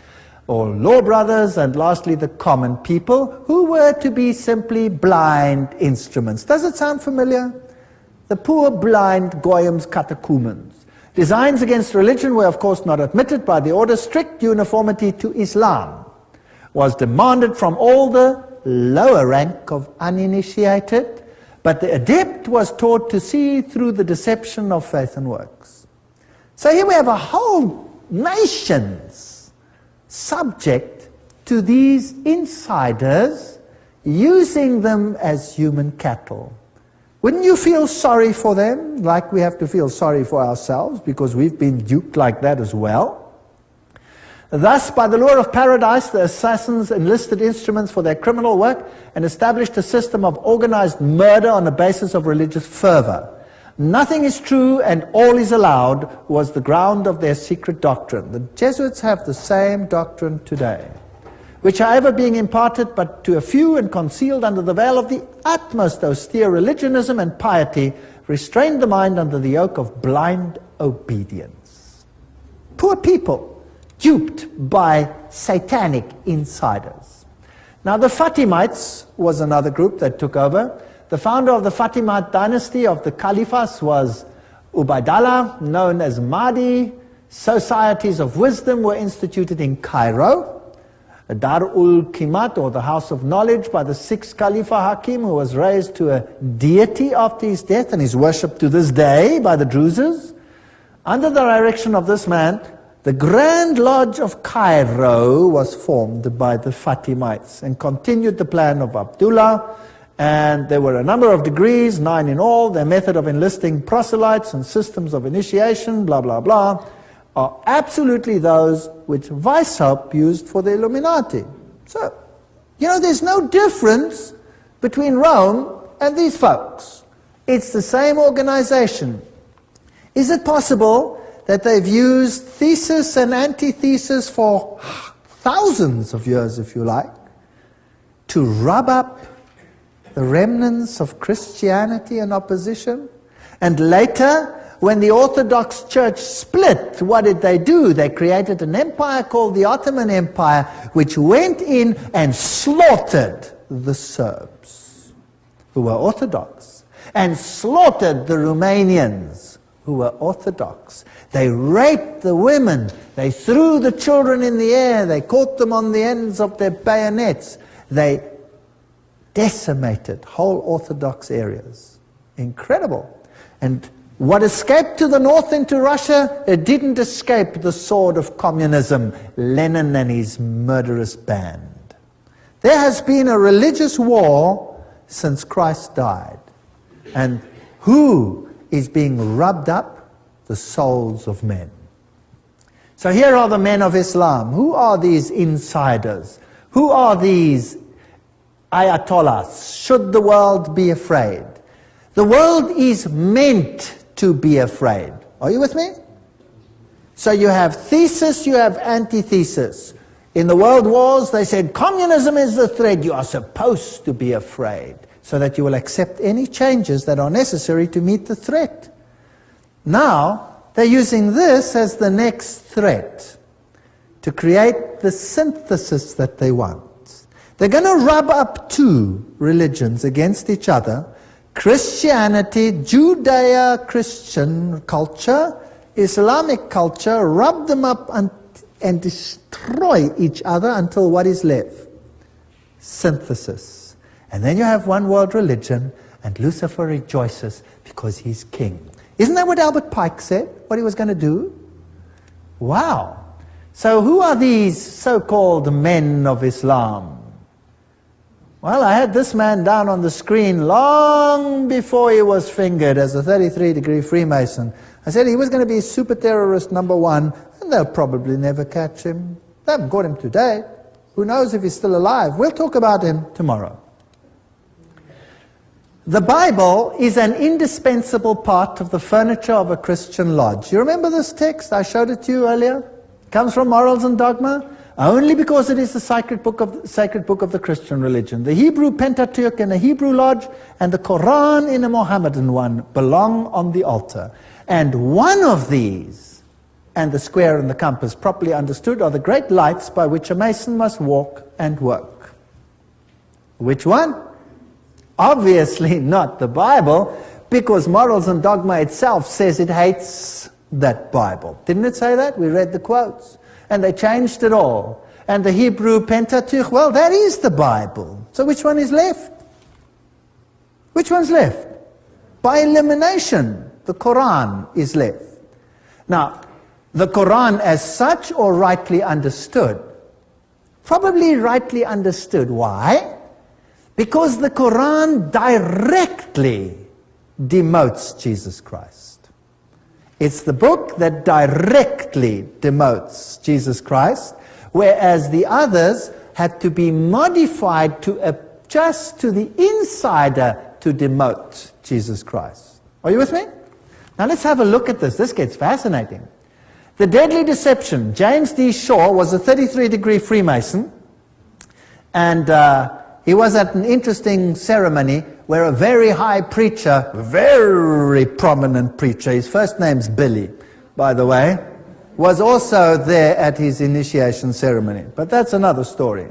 or Law Brothers. And lastly, the common people, who were to be simply blind instruments. Does it sound familiar? The poor blind Goyim's catechumens. Designs against religion were of course not admitted by the order. Strict uniformity to Islam was demanded from all the lower rank of uninitiated, but the adept was taught to see through the deception of faith and works. So here we have a whole nation's subject to these insiders, using them as human cattle. Wouldn't you feel sorry for them, like we have to feel sorry for ourselves, because we've been duped like that as well? Thus, by the law of paradise, the assassins enlisted instruments for their criminal work and established a system of organized murder on the basis of religious fervor. Nothing is true and all is allowed was the ground of their secret doctrine. The Jesuits have the same doctrine today, which, however, being imparted but to a few and concealed under the veil of the utmost austere religionism and piety, restrained the mind under the yoke of blind obedience. Poor people, duped by satanic insiders. Now, the Fatimites was another group that took over. The founder of the Fatimite dynasty of the Caliphs was Ubaydallah, known as Mahdi. Societies of wisdom were instituted in Cairo. Dar-ul-Qimat, or the House of Knowledge, by the sixth Khalifa Hakim, who was raised to a deity after his death and is worshipped to this day by the Druzes. Under the direction of this man, the Grand Lodge of Cairo was formed by the Fatimites and continued the plan of Abdullah. And there were a number of degrees, 9 in all. Their method of enlisting proselytes and systems of initiation, blah, blah, blah, are absolutely those which Weishaupt used for the Illuminati. So, there's no difference between Rome and these folks. It's the same organization. Is it possible that they've used thesis and antithesis for thousands of years, if you like, to rub up the remnants of Christianity and opposition? And later, when the Orthodox Church split, what did they do? They created an empire called the Ottoman Empire, which went in and slaughtered the Serbs, who were Orthodox, and slaughtered the Romanians, who were Orthodox. They raped the women. They threw the children in the air. They caught them on the ends of their bayonets. They decimated whole Orthodox areas. Incredible. And what escaped to the north into Russia, it didn't escape the sword of communism, Lenin and his murderous band. There has been a religious war since Christ died. And who is being rubbed up? The souls of men. So here are the men of Islam. Who are these insiders? Who are these ayatollahs? Should the world be afraid? The world is meant to be afraid. Are you with me? So you have thesis, you have antithesis. In the world wars, they said, communism is the threat. You are supposed to be afraid, so that you will accept any changes that are necessary to meet the threat. Now, they're using this as the next threat to create the synthesis that they want. They're going to rub up two religions against each other: Christianity, Judeo-Christian culture, Islamic culture, rub them up and destroy each other until what is left? Synthesis. And then you have one world religion, and Lucifer rejoices because he's king. Isn't that what Albert Pike said, what he was going to do? Wow. So who are these so-called men of Islam? Well, I had this man down on the screen long before he was fingered as a 33-degree Freemason. I said he was going to be super terrorist number one, and they'll probably never catch him. They haven't caught him today. Who knows if he's still alive? We'll talk about him tomorrow. The Bible is an indispensable part of the furniture of a Christian lodge. You remember this text? I showed it to you earlier. It comes from Morals and Dogma, only because it is the sacred book of the Christian religion. The Hebrew Pentateuch in a Hebrew lodge and the Quran in a Mohammedan one belong on the altar. And one of these, and the square and the compass properly understood, are the great lights by which a Mason must walk and work. Which one? Obviously not the Bible, because Morals and Dogma itself says it hates that Bible. Didn't it say that? We read the quotes. And they changed it all. And the Hebrew Pentateuch, well, that is the Bible. So which one is left? Which one's left? By elimination, the Quran is left. Now, the Quran as such, or rightly understood? Probably rightly understood. Why? Because the Quran directly demotes Jesus Christ. It's the book that directly demotes Jesus Christ, whereas the others had to be modified to adjust to the insider to demote Jesus Christ. Are you with me? Now let's have a look at this. This gets fascinating. The Deadly Deception. James D. Shaw was a 33-degree Freemason, and he was at an interesting ceremony where a very high preacher, very prominent preacher, his first name's Billy, by the way, was also there at his initiation ceremony. But that's another story.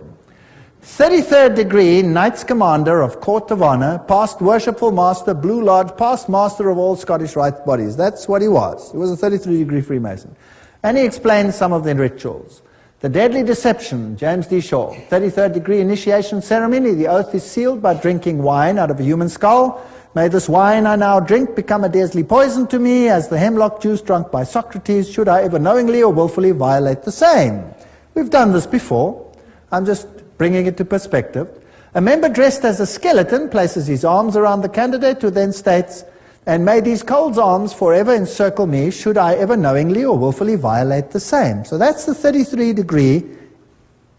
33rd degree, Knights Commander of Court of Honor, past Worshipful Master, Blue Lodge, past Master of all Scottish Rite bodies. That's what he was. He was a 33-degree Freemason. And he explained some of the rituals. The Deadly Deception, James D. Shaw. 33rd degree initiation ceremony. The oath is sealed by drinking wine out of a human skull. May this wine I now drink become a deadly poison to me, as the hemlock juice drunk by Socrates, should I ever knowingly or willfully violate the same. We've done this before. I'm just bringing it to perspective. A member dressed as a skeleton places his arms around the candidate, who then states, and may these cold arms forever encircle me, should I ever knowingly or willfully violate the same. So that's the 33-degree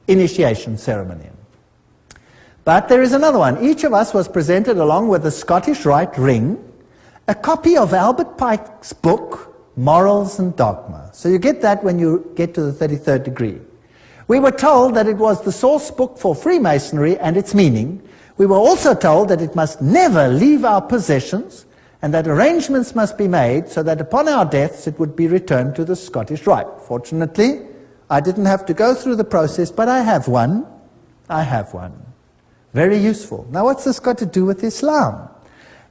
initiation ceremony. But there is another one. Each of us was presented, along with the Scottish Rite ring, a copy of Albert Pike's book, Morals and Dogma. So you get that when you get to the 33rd degree. We were told that it was the source book for Freemasonry and its meaning. We were also told that it must never leave our possessions, and that arrangements must be made so that upon our deaths it would be returned to the Scottish Rite. Fortunately, I didn't have to go through the process, but I have one. I have one. Very useful. Now what's this got to do with Islam?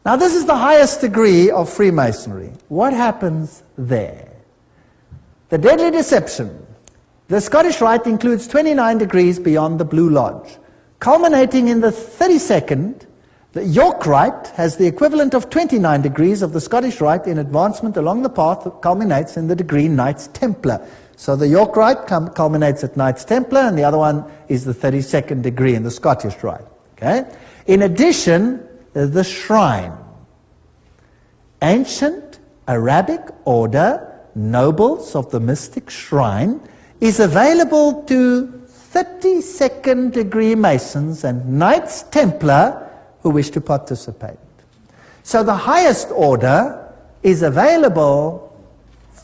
Now this is the highest degree of Freemasonry. What happens there? The Deadly Deception. The Scottish Rite includes 29 degrees beyond the Blue Lodge. Culminating in the 32nd, the York Rite has the equivalent of 29 degrees of the Scottish Rite in advancement along the path that culminates in the degree Knights Templar. So the York Rite culminates at Knights Templar, and the other one is the 32nd degree in the Scottish Rite. Okay? In addition, the shrine. Ancient Arabic order, nobles of the mystic shrine, is available to 32nd degree Masons and Knights Templar who wish to participate. So the highest order is available.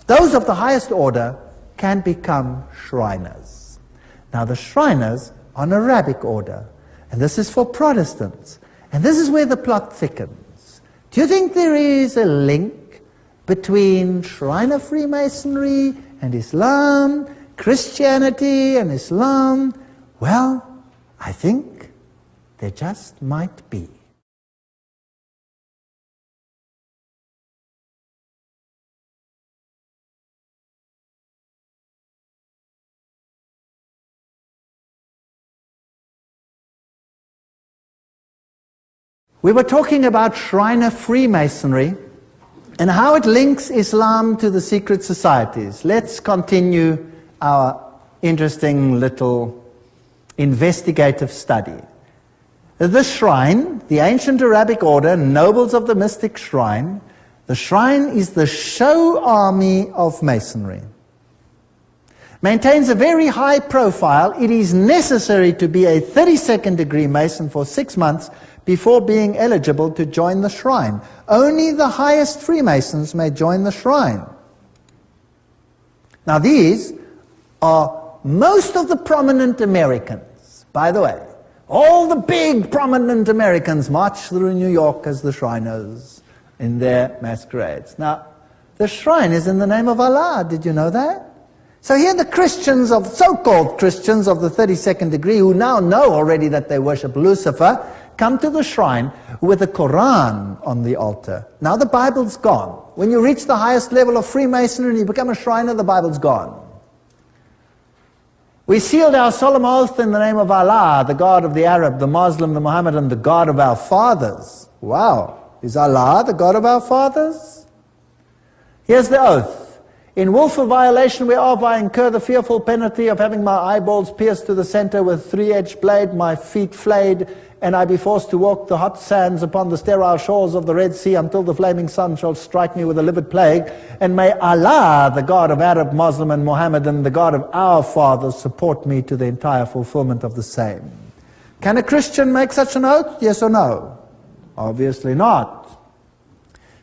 Those of the highest order can become Shriners. Now the Shriners are an Arabic order, and this is for Protestants. And this is where the plot thickens. Do you think there is a link between Shriner Freemasonry and Islam, Christianity and Islam? Well, I think there just might be. We were talking about Shriner Freemasonry and how it links Islam to the secret societies. Let's continue our interesting little investigative study. The shrine, the ancient Arabic order, nobles of the mystic shrine, the shrine is the show army of Masonry. Maintains a very high profile. It is necessary to be a 32nd degree Mason for 6 months before being eligible to join the shrine. Only the highest Freemasons may join the shrine. Now these are most of the prominent Americans, by the way. All the big prominent Americans march through New York as the Shriners in their masquerades. Now, the shrine is in the name of Allah. Did you know that? So here the Christians, of so-called Christians of the 32nd degree, who now know already that they worship Lucifer, come to the shrine with the Quran on the altar. Now the Bible's gone. When you reach the highest level of Freemasonry and you become a Shriner, the Bible's gone. We sealed our solemn oath in the name of Allah, the God of the Arab, the Muslim, the Mohammedan, the God of our fathers. Wow. Is Allah the God of our fathers? Here's the oath. In wilful violation whereof I incur the fearful penalty of having my eyeballs pierced to the center with three-edged blade, my feet flayed, and I be forced to walk the hot sands upon the sterile shores of the Red Sea until the flaming sun shall strike me with a livid plague. And may Allah, the God of Arab, Muslim, and Mohammedan, the God of our fathers, support me to the entire fulfillment of the same. Can a Christian make such an oath? Yes or no? Obviously not.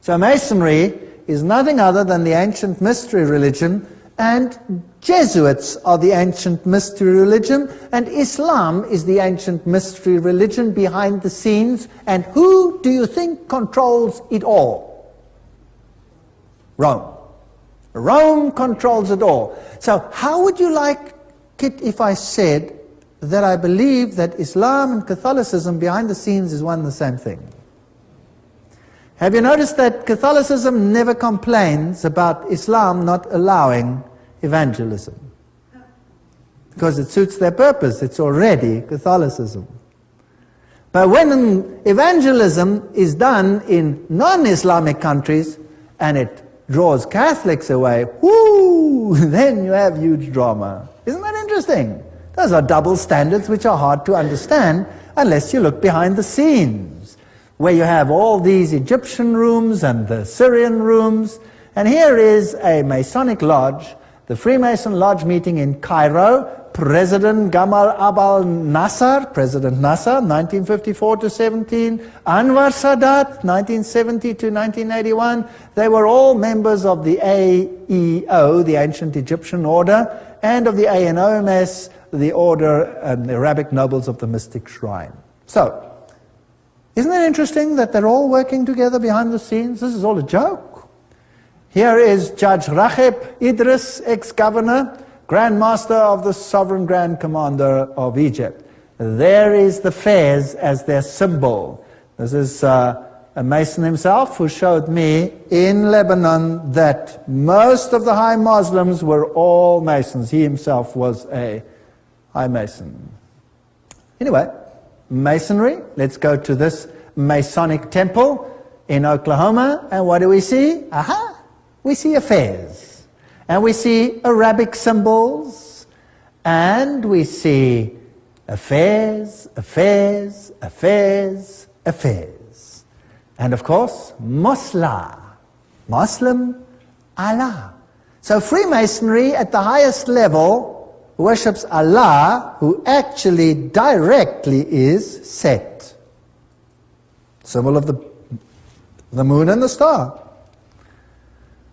So Masonry is nothing other than the ancient mystery religion, and Jesuits are the ancient mystery religion, and Islam is the ancient mystery religion behind the scenes. And who do you think controls it all? Rome. Rome controls it all. So how would you like it if I said that I believe that Islam and Catholicism behind the scenes is one and the same thing? Have you noticed that Catholicism never complains about Islam not allowing evangelism? Because it suits their purpose. It's already Catholicism. But when evangelism is done in non-Islamic countries and it draws Catholics away, whoo, then you have huge drama. Isn't that interesting? Those are double standards which are hard to understand unless you look behind the scenes, where you have all these Egyptian rooms and the Syrian rooms. And here is a Masonic lodge, the Freemason Lodge meeting in Cairo. President Gamal Abdel Nasser, President Nasser, 1954 to 17, Anwar Sadat, 1970 to 1981. They were all members of the AEO, the Ancient Egyptian Order, and of the ANOMS, the Order and the Arabic Nobles of the Mystic Shrine. So, isn't it interesting that they're all working together behind the scenes? This is all a joke. Here is Judge Ragheb Idris, ex-governor, Grand Master of the Sovereign Grand Commander of Egypt. There is the fez as their symbol. This is a Mason himself who showed me in Lebanon that most of the high Muslims were all Masons. He himself was a high Mason. Anyway, Masonry. Let's go to this Masonic temple in Oklahoma, and what do we see? Aha! We see a fez, and we see Arabic symbols, and we see a fez, a fez, a fez, a fez, and of course, Musla, Muslim, Allah. So Freemasonry at the highest level worships Allah, who actually directly is Set, symbol of the moon and the star.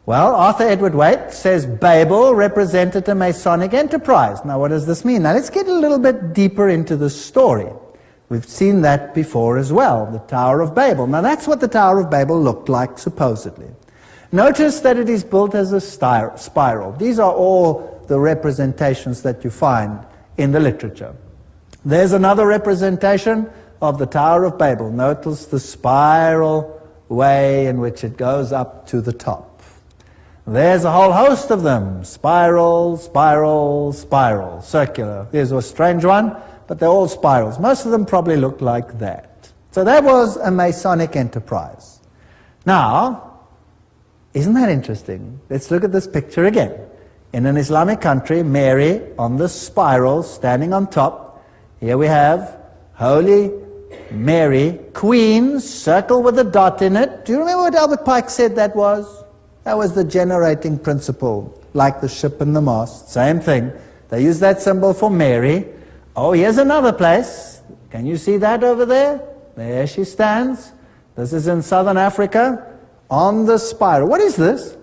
Well, Arthur Edward Veith says Babel represented a Masonic enterprise. Now, what does this mean? Now, let's get a little bit deeper into the story. We've seen that before as well, the Tower of Babel. Now, that's what the Tower of Babel looked like, supposedly. Notice that it is built as a spiral. These are all the representations that you find in the literature. There's another representation of the Tower of Babel. Notice the spiral way in which it goes up to the top. There's a whole host of them. Spiral, spiral, spiral, circular. Here's a strange one, but they're all spirals. Most of them probably look like that. So that was a Masonic enterprise. Now, isn't that interesting? Let's look at this picture again. In an Islamic country, Mary on the spiral, standing on top. Here we have Holy Mary, Queen, circle with a dot in it. Do you remember what Albert Pike said that was? That was the generating principle, like the ship and the mast. Same thing. They use that symbol for Mary. Oh, here's another place. Can you see that over there? There she stands. This is in southern Africa, on the spiral. What is this?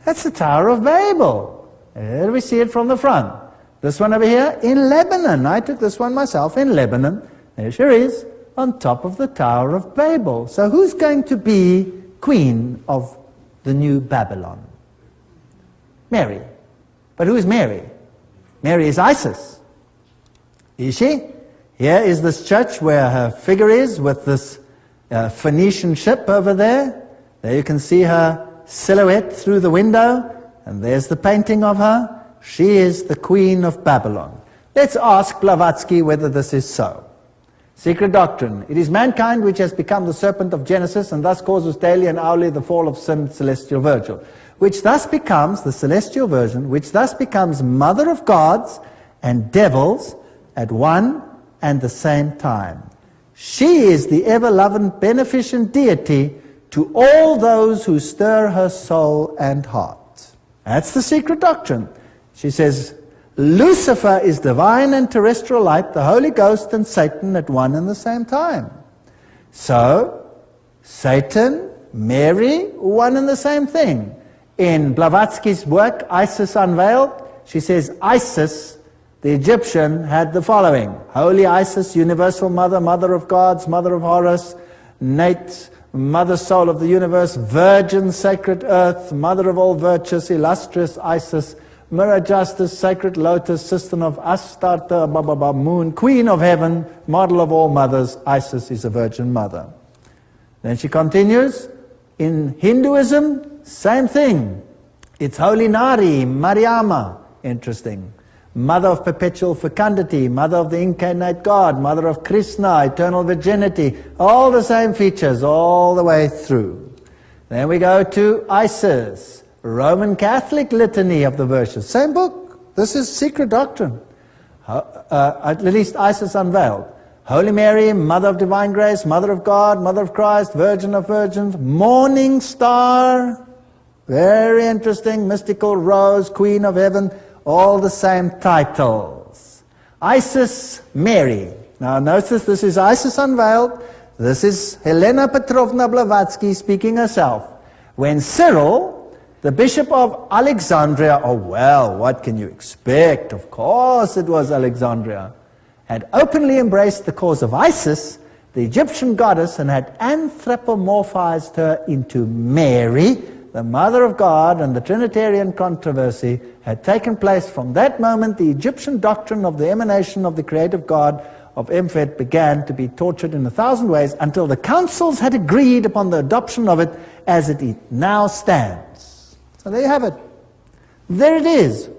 That's the Tower of Babel. There we see it from the front. This one over here in Lebanon. I took this one myself in Lebanon. There she is, on top of the Tower of Babel. So who's going to be queen of the new Babylon? Mary. But who is Mary? Mary is Isis. Is she? Here is this church where her figure is with this Phoenician ship over there. There you can see her silhouette through the window, and there's the painting of her. She is the Queen of Babylon. Let's ask Blavatsky whether this is so. Secret doctrine. It is mankind which has become the serpent of Genesis and thus causes daily and hourly the fall of sin, celestial virgin, which thus becomes, the celestial virgin, which thus becomes mother of gods and devils at one and the same time. She is the ever-loving, beneficent deity to all those who stir her soul and heart. That's the secret doctrine. She says, Lucifer is divine and terrestrial light, the Holy Ghost and Satan at one and the same time. So, Satan, Mary, one and the same thing. In Blavatsky's work, Isis Unveiled, she says Isis, the Egyptian, had the following: Holy Isis, universal mother, mother of gods, mother of Horus, Nate, mother soul of the universe, virgin, sacred earth, mother of all virtues, illustrious Isis, mirror justice, sacred lotus, sister of Astarte, moon, queen of heaven, model of all mothers, Isis is a virgin mother. Then she continues, in Hinduism, same thing. It's Holy Nari, Mariamma, interesting. Mother of perpetual fecundity, mother of the incarnate God, mother of Krishna, eternal virginity, all the same features all the way through. Then we go to Isis, Roman Catholic litany of the virtues. Same book. This is secret doctrine. At least Isis Unveiled. Holy Mary, Mother of Divine Grace, Mother of God, Mother of Christ, Virgin of Virgins, Morning Star, very interesting, Mystical Rose, Queen of Heaven, all the same titles. Isis Mary. Now notice this is Isis Unveiled. This is Helena Petrovna Blavatsky speaking herself. When Cyril, the Bishop of Alexandria, oh well, what can you expect? Of course it was Alexandria, had openly embraced the cause of Isis, the Egyptian goddess, and had anthropomorphized her into Mary, the Mother of God, and the Trinitarian controversy had taken place. From that moment, the Egyptian doctrine of the emanation of the creative God of Emphet began to be tortured in 1,000 ways until the councils had agreed upon the adoption of it as it now stands. So there you have it. There it is.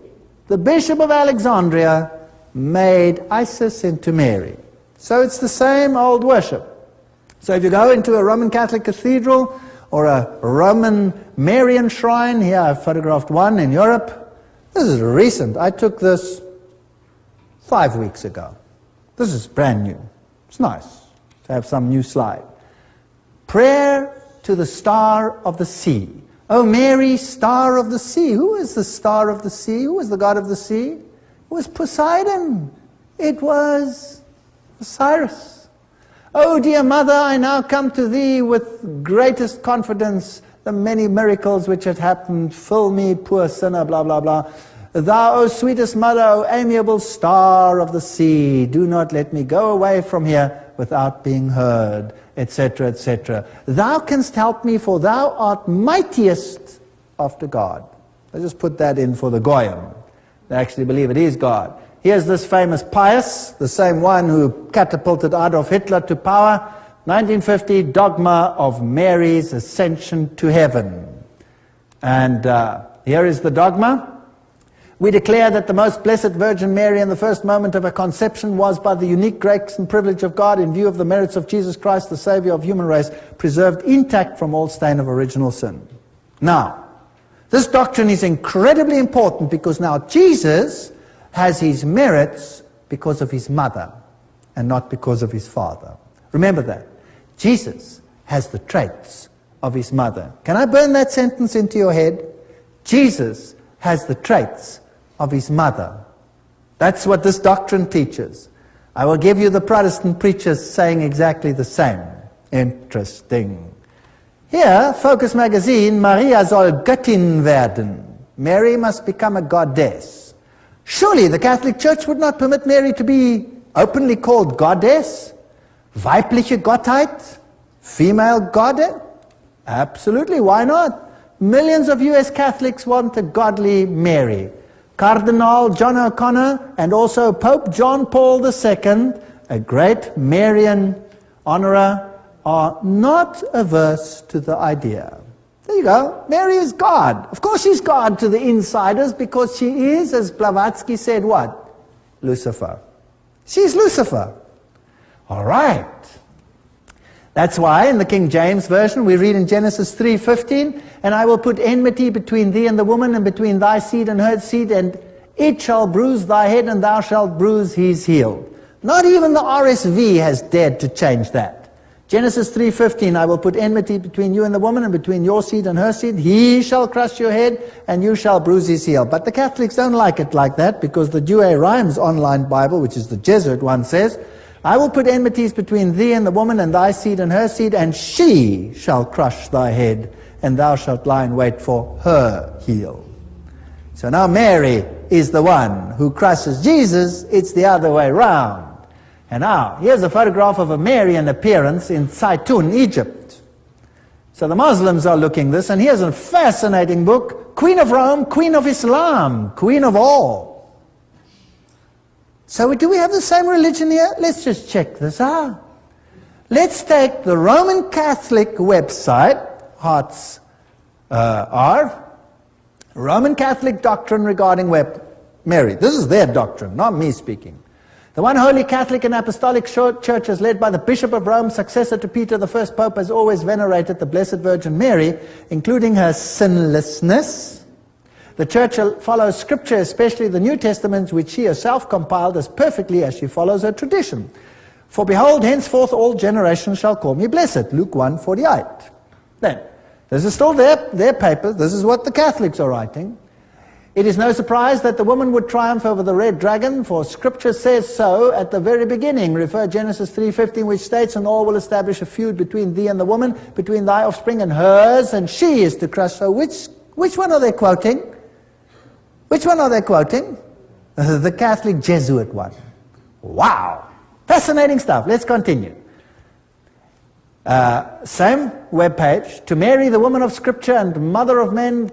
The Bishop of Alexandria made Isis into Mary. So it's the same old worship. So if you go into a Roman Catholic cathedral or a Roman Marian shrine, here I've photographed one in Europe. This is recent. I took this 5 weeks ago. This is brand new. It's nice to have some new slide. Prayer to the star of the sea. Oh Mary, star of the sea. Who is the star of the sea? Who is the god of the sea? It was Poseidon. It was Osiris. Oh dear mother, I now come to thee with greatest confidence. The many miracles which had happened, fill me, poor sinner, blah, blah, blah. Thou, O sweetest mother, O amiable star of the sea, do not let me go away from here without being heard, etc., etc. Thou canst help me, for thou art mightiest after God. I just put that in for the Goyim. They actually believe it is God. Here's this famous Pius, the same one who catapulted Adolf Hitler to power. 1950, dogma of Mary's ascension to heaven. And here is the dogma. We declare that the most blessed Virgin Mary in the first moment of her conception was, by the unique grace and privilege of God, in view of the merits of Jesus Christ, the Savior of human race, preserved intact from all stain of original sin. Now, this doctrine is incredibly important because now Jesus has his merits because of his mother and not because of his father. Remember that. Jesus has the traits of his mother. Can I burn that sentence into your head? Jesus has the traits of his mother. That's what this doctrine teaches. I will give you the Protestant preachers saying exactly the same. Interesting. Here, Focus magazine, Maria soll Göttin werden. Mary must become a goddess. Surely the Catholic Church would not permit Mary to be openly called goddess? Weibliche Gottheit? Female goddess? Absolutely, why not? Millions of US Catholics want a godly Mary. Cardinal John O'Connor and also Pope John Paul II, a great Marian honorer, are not averse to the idea. There you go. Mary is God. Of course she's God to the insiders because she is, as Blavatsky said, what? Lucifer. She's Lucifer. All right. That's why in the King James Version we read in Genesis 3:15, and I will put enmity between thee and the woman, and between thy seed and her seed, and it shall bruise thy head, and thou shalt bruise his heel. Not even the RSV has dared to change that. Genesis 3:15, I will put enmity between you and the woman, and between your seed and her seed. He shall crush your head, and you shall bruise his heel. But the Catholics don't like it like that, because the Douay Rhymes online Bible, which is the Jesuit one, says, I will put enmities between thee and the woman, and thy seed and her seed, and she shall crush thy head, and thou shalt lie in wait for her heel. So now Mary is the one who crushes Jesus. It's the other way round. And now, here's a photograph of a Marian appearance in Zaitun, Egypt. So the Muslims are looking this, and here's a fascinating book, Queen of Rome, Queen of Islam, Queen of all. So do we have the same religion here? Let's just check this out. Let's take the Roman Catholic website, Hearts are, Roman Catholic doctrine regarding Mary. This is their doctrine, not me speaking. The one holy Catholic and Apostolic Church, as led by the Bishop of Rome, successor to Peter the First Pope, has always venerated the Blessed Virgin Mary, including her sinlessness. The Church follows Scripture, especially the New Testament, which she herself compiled as perfectly as she follows her tradition. For behold, henceforth all generations shall call me blessed. Luke 1:48. Then, this is still their paper. This is what the Catholics are writing. It is no surprise that the woman would triumph over the red dragon, for Scripture says so at the very beginning. Refer Genesis 3:15, which states, and all will establish a feud between thee and the woman, between thy offspring and hers, and she is to crush her. Which one are they quoting? Which one are they quoting? The Catholic Jesuit one. Wow! Fascinating stuff. Let's continue. Same webpage. To Mary, the woman of Scripture and mother of men,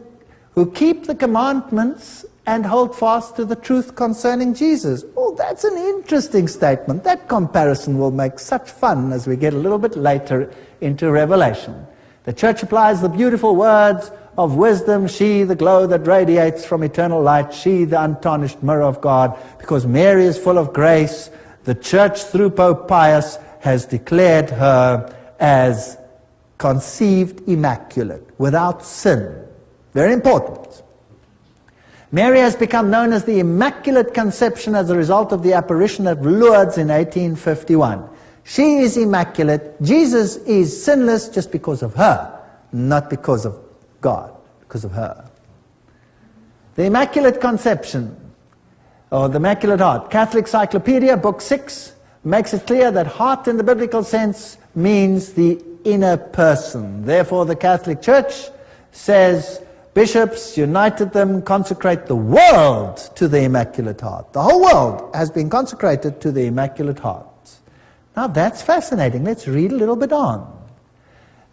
who keep the commandments and hold fast to the truth concerning Jesus. Oh, that's an interesting statement. That comparison will make such fun as we get a little bit later into Revelation. The Church applies the beautiful words of wisdom, she, the glow that radiates from eternal light, she, the untarnished mirror of God, because Mary is full of grace. The Church, through Pope Pius, has declared her as conceived immaculate, without sin. Very important. Mary has become known as the Immaculate Conception as a result of the apparition at Lourdes in 1851. She is immaculate. Jesus is sinless just because of her, not because of God, because of her. The Immaculate Conception, or the Immaculate Heart. Catholic Cyclopedia, Book 6, makes it clear that heart in the biblical sense means the inner person. Therefore, the Catholic Church says, bishops united them, consecrate the world to the Immaculate Heart. The whole world has been consecrated to the Immaculate Heart. Now that's fascinating. Let's read a little bit on.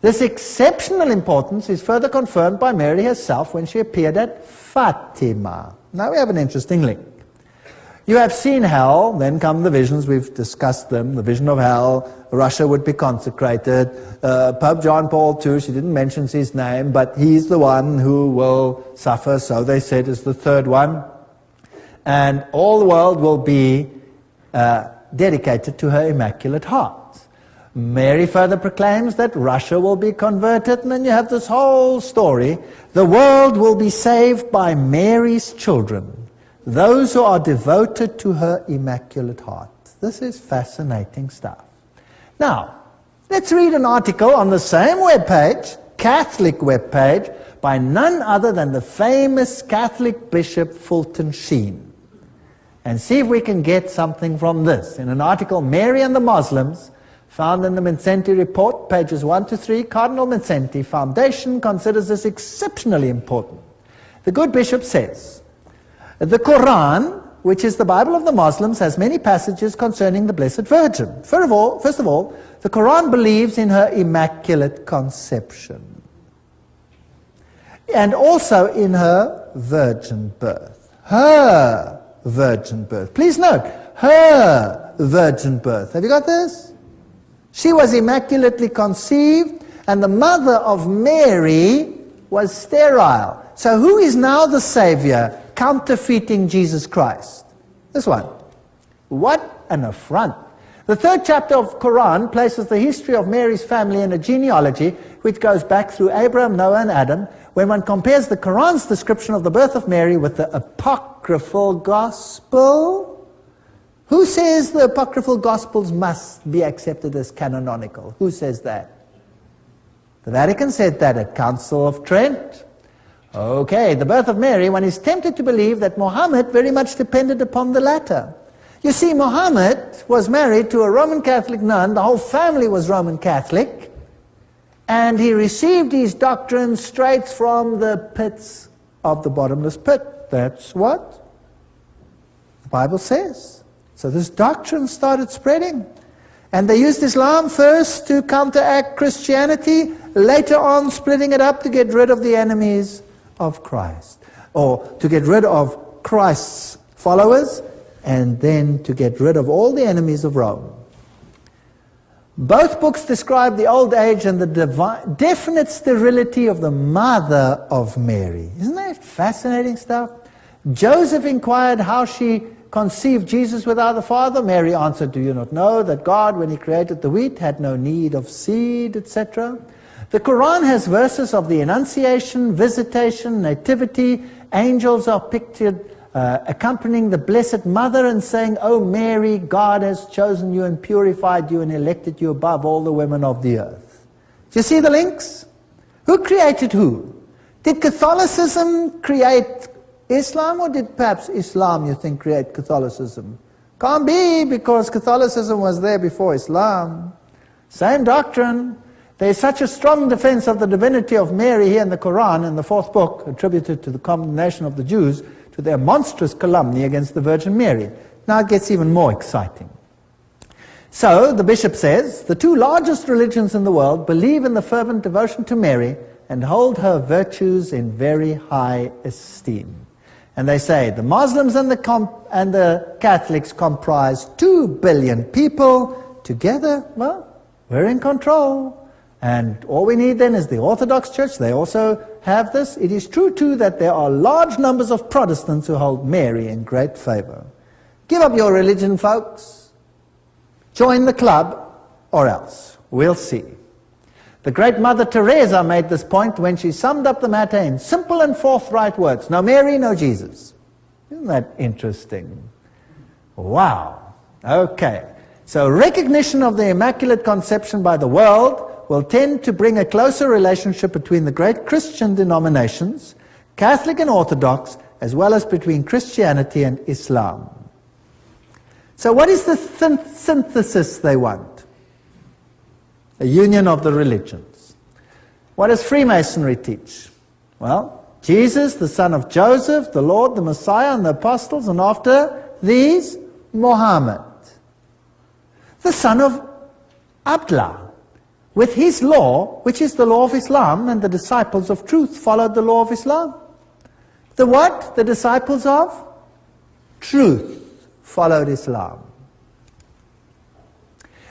This exceptional importance is further confirmed by Mary herself when she appeared at Fatima. Now we have an interesting link. You have seen hell, then come the visions, we've discussed them, the vision of hell, Russia would be consecrated, Pope John Paul II, she didn't mention his name, but he's the one who will suffer, so they said is the third one, and all the world will be dedicated to her Immaculate Heart. Mary further proclaims that Russia will be converted, and then you have this whole story. The world will be saved by Mary's children, those who are devoted to her Immaculate Heart. This is fascinating stuff. Now, let's read an article on the same webpage, Catholic webpage, by none other than the famous Catholic Bishop Fulton Sheen. And see if we can get something from this. In an article, Mary and the Muslims, found in the Mincenti Report, pages 1 to 3, Cardinal Mincenti Foundation considers this exceptionally important. The good bishop says, the Quran, which is the Bible of the Muslims, has many passages concerning the Blessed Virgin. First of all, the Quran believes in her Immaculate Conception, and also in her virgin birth. Her virgin birth. Please note, her virgin birth. Have you got this? She was immaculately conceived, and the mother of Mary was sterile. So who is now the Savior counterfeiting Jesus Christ? This one. What an affront. The 3rd chapter of Quran places the history of Mary's family in a genealogy which goes back through Abraham, Noah and Adam. When one compares the Quran's description of the birth of Mary with the apocryphal gospel, who says the apocryphal gospels must be accepted as canonical? Who says that? The Vatican said that at Council of Trent. Okay, the birth of Mary, one is tempted to believe that Muhammad very much depended upon the latter. You see, Muhammad was married to a Roman Catholic nun, the whole family was Roman Catholic, and he received his doctrines straight from the pits of the bottomless pit. That's what the Bible says. So this doctrine started spreading. And they used Islam first to counteract Christianity, later on splitting it up to get rid of the enemies of Christ, or to get rid of Christ's followers, and then to get rid of all the enemies of Rome. Both books describe the old age and the definite sterility of the mother of Mary. Isn't that fascinating stuff? Joseph inquired how she conceived Jesus without a father. Mary answered, "Do you not know that God, when he created the wheat, had no need of seed," etc. The Quran has verses of the Annunciation, Visitation, Nativity. Angels are pictured accompanying the Blessed Mother and saying, "O Mary, God has chosen you and purified you and elected you above all the women of the earth." Do you see the links? Who created who? Did Catholicism create Islam, or did perhaps Islam, you think, create Catholicism? Can't be, because Catholicism was there before Islam. Same doctrine. There is such a strong defense of the divinity of Mary here in the Quran, in the 4th book, attributed to the condemnation of the Jews, to their monstrous calumny against the Virgin Mary. Now it gets even more exciting. So, the bishop says, the 2 largest religions in the world believe in the fervent devotion to Mary and hold her virtues in very high esteem. And they say the Muslims and the Catholics comprise 2 billion people. Together, well, we're in control. And all we need then is the Orthodox Church. They also have this. It is true too that there are large numbers of Protestants who hold Mary in great favor. Give up your religion, folks. Join the club, or else. We'll see. The great Mother Teresa made this point when she summed up the matter in simple and forthright words. No Mary, no Jesus. Isn't that interesting? Wow. Okay. So recognition of the Immaculate Conception by the world will tend to bring a closer relationship between the great Christian denominations, Catholic and Orthodox, as well as between Christianity and Islam. So what is the synthesis they want? A union of the religions. What does Freemasonry teach? Well, Jesus, the son of Joseph, the Lord, the Messiah, and the apostles, and after these, Muhammad, the son of Abdullah, with his law, which is the law of Islam, and the disciples of truth followed the law of Islam. The what? The disciples of truth followed Islam.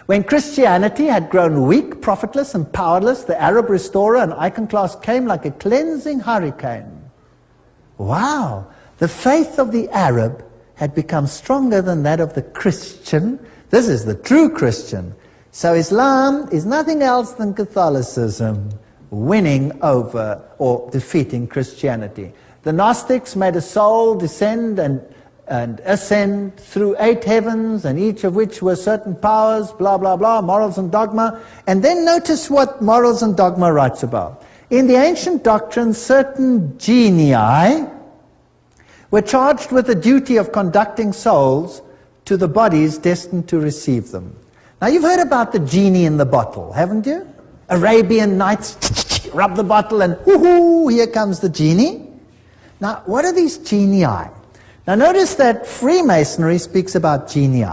When Christianity had grown weak, profitless, and powerless, the Arab restorer and iconoclast came like a cleansing hurricane. Wow! The faith of the Arab had become stronger than that of the Christian. This is the true Christian. So Islam is nothing else than Catholicism winning over or defeating Christianity. The Gnostics made a soul descend and ascend through 8 heavens, and each of which were certain powers, blah, blah, blah, morals and dogma. And then notice what Morals and Dogma writes about. In the ancient doctrine, certain genii were charged with the duty of conducting souls to the bodies destined to receive them. Now you've heard about the genie in the bottle, haven't you? Arabian Nights, rub the bottle and whoo-hoo, here comes the genie. Now what are these genii? Now notice that Freemasonry speaks about genii.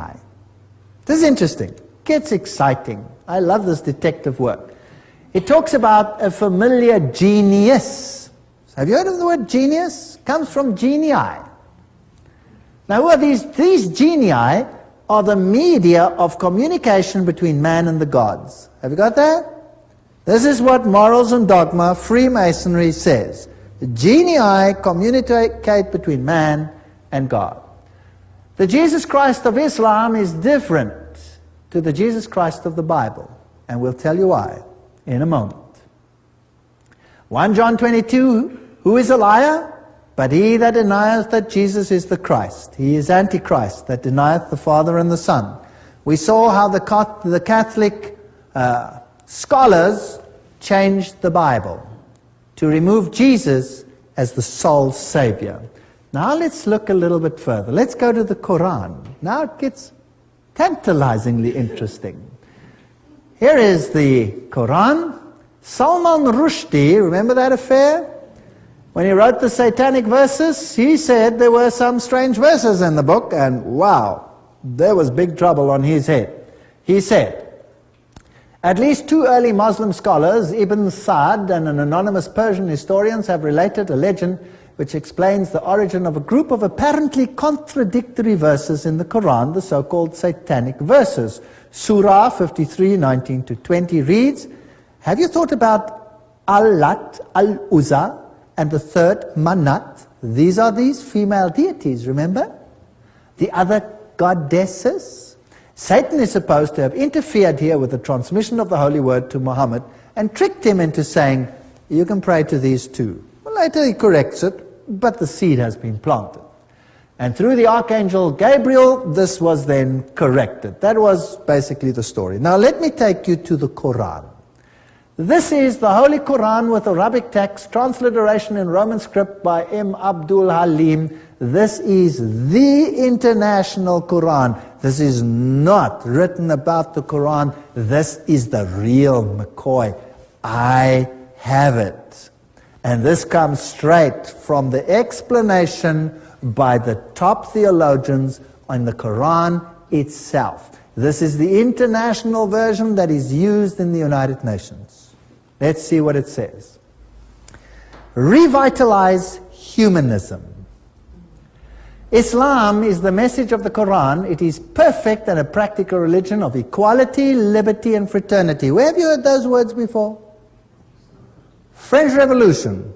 This is interesting. Gets exciting. I love this detective work. It talks about a familiar genius. Have you heard of the word genius? Comes from genii. Now who are these? These genii are the media of communication between man and the gods. Have you got that? This is what Morals and Dogma, Freemasonry says. The genii communicate between man and God. The Jesus Christ of Islam is different to the Jesus Christ of the Bible. And we'll tell you why in a moment. 1 John 22, who is a liar? But he that denieth that Jesus is the Christ. He is Antichrist, that denieth the Father and the Son. We saw how the Catholic scholars changed the Bible to remove Jesus as the sole Savior. Now let's look a little bit further. Let's go to the Quran. Now it gets tantalizingly interesting. Here is the Quran. Salman Rushdie, remember that affair? When he wrote the satanic verses, he said there were some strange verses in the book, and wow, there was big trouble on his head. He said, at least 2 early Muslim scholars, Ibn Sa'd and an anonymous Persian historian, have related a legend which explains the origin of a group of apparently contradictory verses in the Quran, the so-called satanic verses. Surah 53, 19 to 20 reads, have you thought about Al-Lat, Al-Uzza, and the third Manat? These are these female deities, remember? The other goddesses. Satan is supposed to have interfered here with the transmission of the Holy Word to Muhammad and tricked him into saying, you can pray to these too. Well, later he corrects it, but the seed has been planted. And through the Archangel Gabriel, this was then corrected. That was basically the story. Now let me take you to the Quran. This is the Holy Quran with Arabic text, transliteration in Roman script by M. Abdul Halim. This is the international Quran. This is not written about the Quran. This is the real McCoy. I have it. And this comes straight from the explanation by the top theologians on the Quran itself. This is the international version that is used in the United Nations. Let's see what it says. Revitalize humanism. Islam is the message of the Quran. It is perfect and a practical religion of equality, liberty, and fraternity. Where have you heard those words before? French Revolution.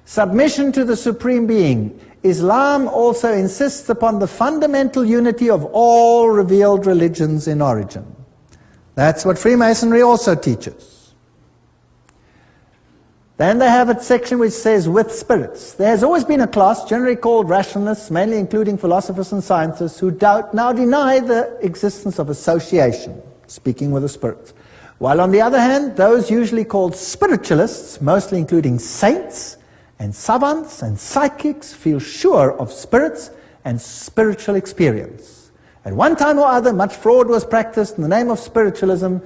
Submission to the Supreme Being. Islam also insists upon the fundamental unity of all revealed religions in origin. That's what Freemasonry also teaches. Then they have a section which says, with spirits. There has always been a class, generally called rationalists, mainly including philosophers and scientists, who now deny the existence of association, speaking with the spirits. While on the other hand, those usually called spiritualists, mostly including saints and savants and psychics, feel sure of spirits and spiritual experience. At one time or other, much fraud was practiced in the name of spiritualism,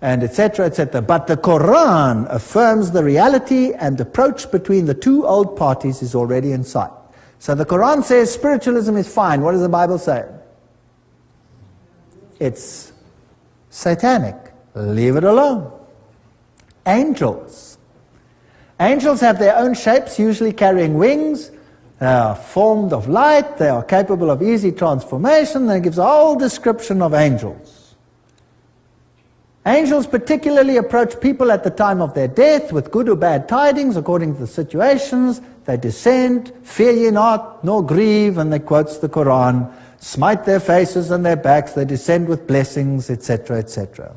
and etc., etc. But the Quran affirms the reality and approach between the two old parties is already in sight. So the Quran says spiritualism is fine. What does the Bible say? It's satanic. Leave it alone. Angels. Angels have their own shapes, usually carrying wings. They are formed of light. They are capable of easy transformation. And it gives a whole description of angels. Angels particularly approach people at the time of their death with good or bad tidings according to the situations. They descend, fear ye not, nor grieve, and they quotes the Quran, smite their faces and their backs, they descend with blessings, etc., etc.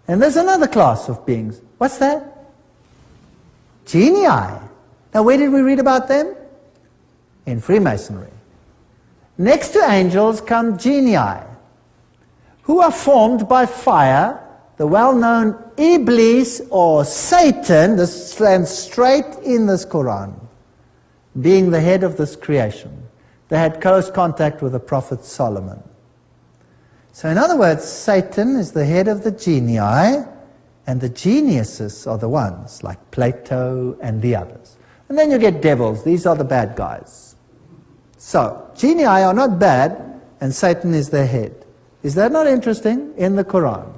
And there's another class of beings. What's that? Genii. Now where did we read about them? In Freemasonry. Next to angels come genii, who are formed by fire. The well-known Iblis or Satan, this stands straight in this Quran, being the head of this creation. They had close contact with the Prophet Solomon. So in other words, Satan is the head of the genii, and the geniuses are the ones, like Plato and the others. And then you get devils. These are the bad guys. So, genii are not bad, and Satan is their head. Is that not interesting? In the Quran.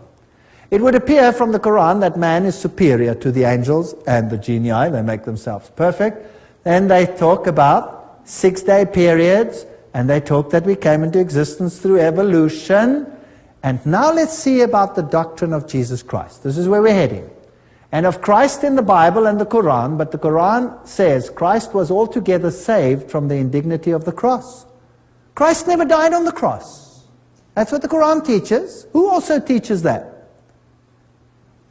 It would appear from the Quran that man is superior to the angels and the genii. They make themselves perfect. Then they talk about 6-day periods, and they talk that we came into existence through evolution. And now let's see about the doctrine of Jesus Christ. This is where we're heading. And of Christ in the Bible and the Quran, but the Quran says Christ was altogether saved from the indignity of the cross. Christ never died on the cross. That's what the Quran teaches. Who also teaches that?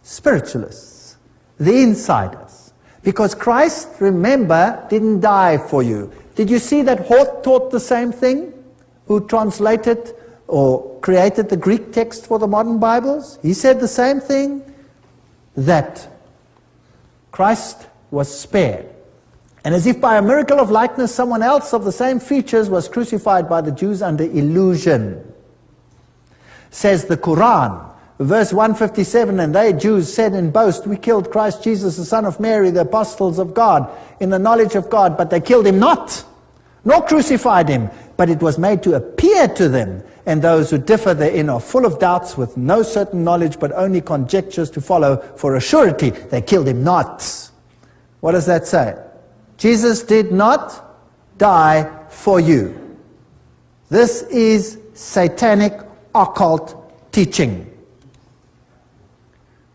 Spiritualists, the insiders. Because Christ, remember, didn't die for you. Did you see that Hort taught the same thing? Who translated or created the Greek text for the modern Bibles? He said the same thing, that Christ was spared. And as if by a miracle of likeness, someone else of the same features was crucified by the Jews under illusion. Says the Quran, verse 157, and they, Jews, said in boast, we killed Christ Jesus, the son of Mary, the apostles of God, in the knowledge of God, but they killed him not, nor crucified him, but it was made to appear to them, and those who differ therein are full of doubts, with no certain knowledge, but only conjectures to follow for a surety. They killed him not. What does that say? Jesus did not die for you. This is satanic occult teaching.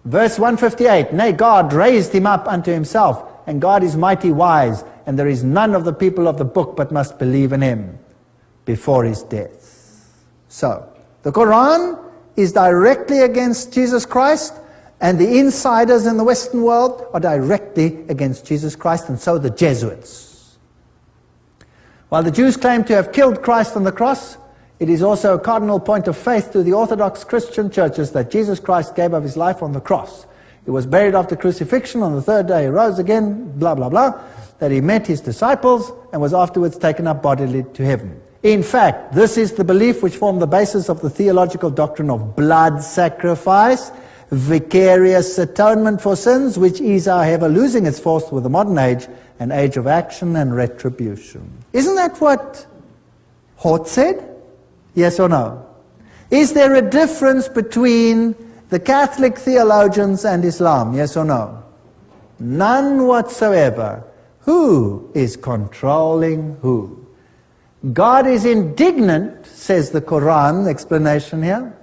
Verse 158, nay, God raised him up unto himself, and God is mighty wise, and there is none of the people of the book but must believe in him before his death. So, the Quran is directly against Jesus Christ, and the insiders in the Western world are directly against Jesus Christ, and so the Jesuits. While the Jews claim to have killed Christ on the cross, it is also a cardinal point of faith to the Orthodox Christian churches that Jesus Christ gave up his life on the cross. He was buried after crucifixion, on the third day he rose again, blah, blah, blah, that he met his disciples and was afterwards taken up bodily to heaven. In fact, this is the belief which formed the basis of the theological doctrine of blood sacrifice, vicarious atonement for sins, which is, however, losing its force with the modern age, an age of action and retribution. Isn't that what Hort said? Yes or no? Is there a difference between the Catholic theologians and Islam? Yes or no? None whatsoever. Who is controlling who? God is indignant, says the Quran, explanation here.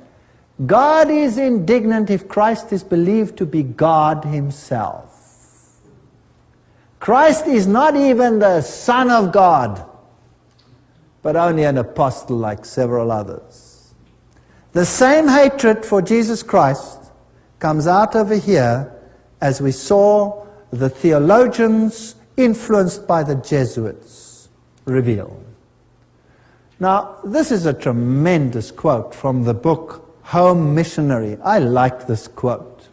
God is indignant if Christ is believed to be God himself. Christ is not even the Son of God, but only an apostle like several others. The same hatred for Jesus Christ comes out over here as we saw the theologians influenced by the Jesuits reveal. Now, this is a tremendous quote from the book Home Missionary. I like this quote.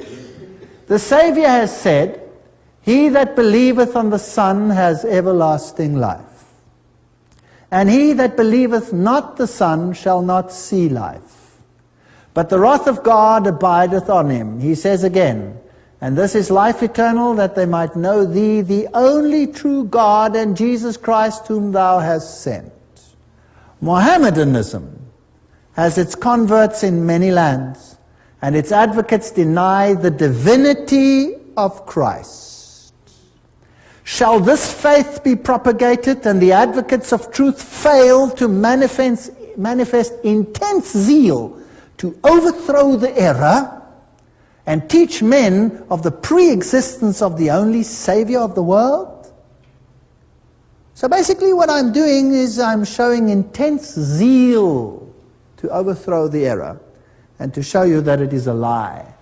The Savior has said, he that believeth on the Son has everlasting life. And he that believeth not the Son shall not see life. But the wrath of God abideth on him. He says again, and this is life eternal, that they might know thee, the only true God, and Jesus Christ whom thou hast sent. Mohammedanism has its converts in many lands, and its advocates deny the divinity of Christ. Shall this faith be propagated and the advocates of truth fail to manifest intense zeal to overthrow the error and teach men of the pre-existence of the only Savior of the world? So basically what I'm doing is I'm showing intense zeal to overthrow the error and to show you that it is a lie.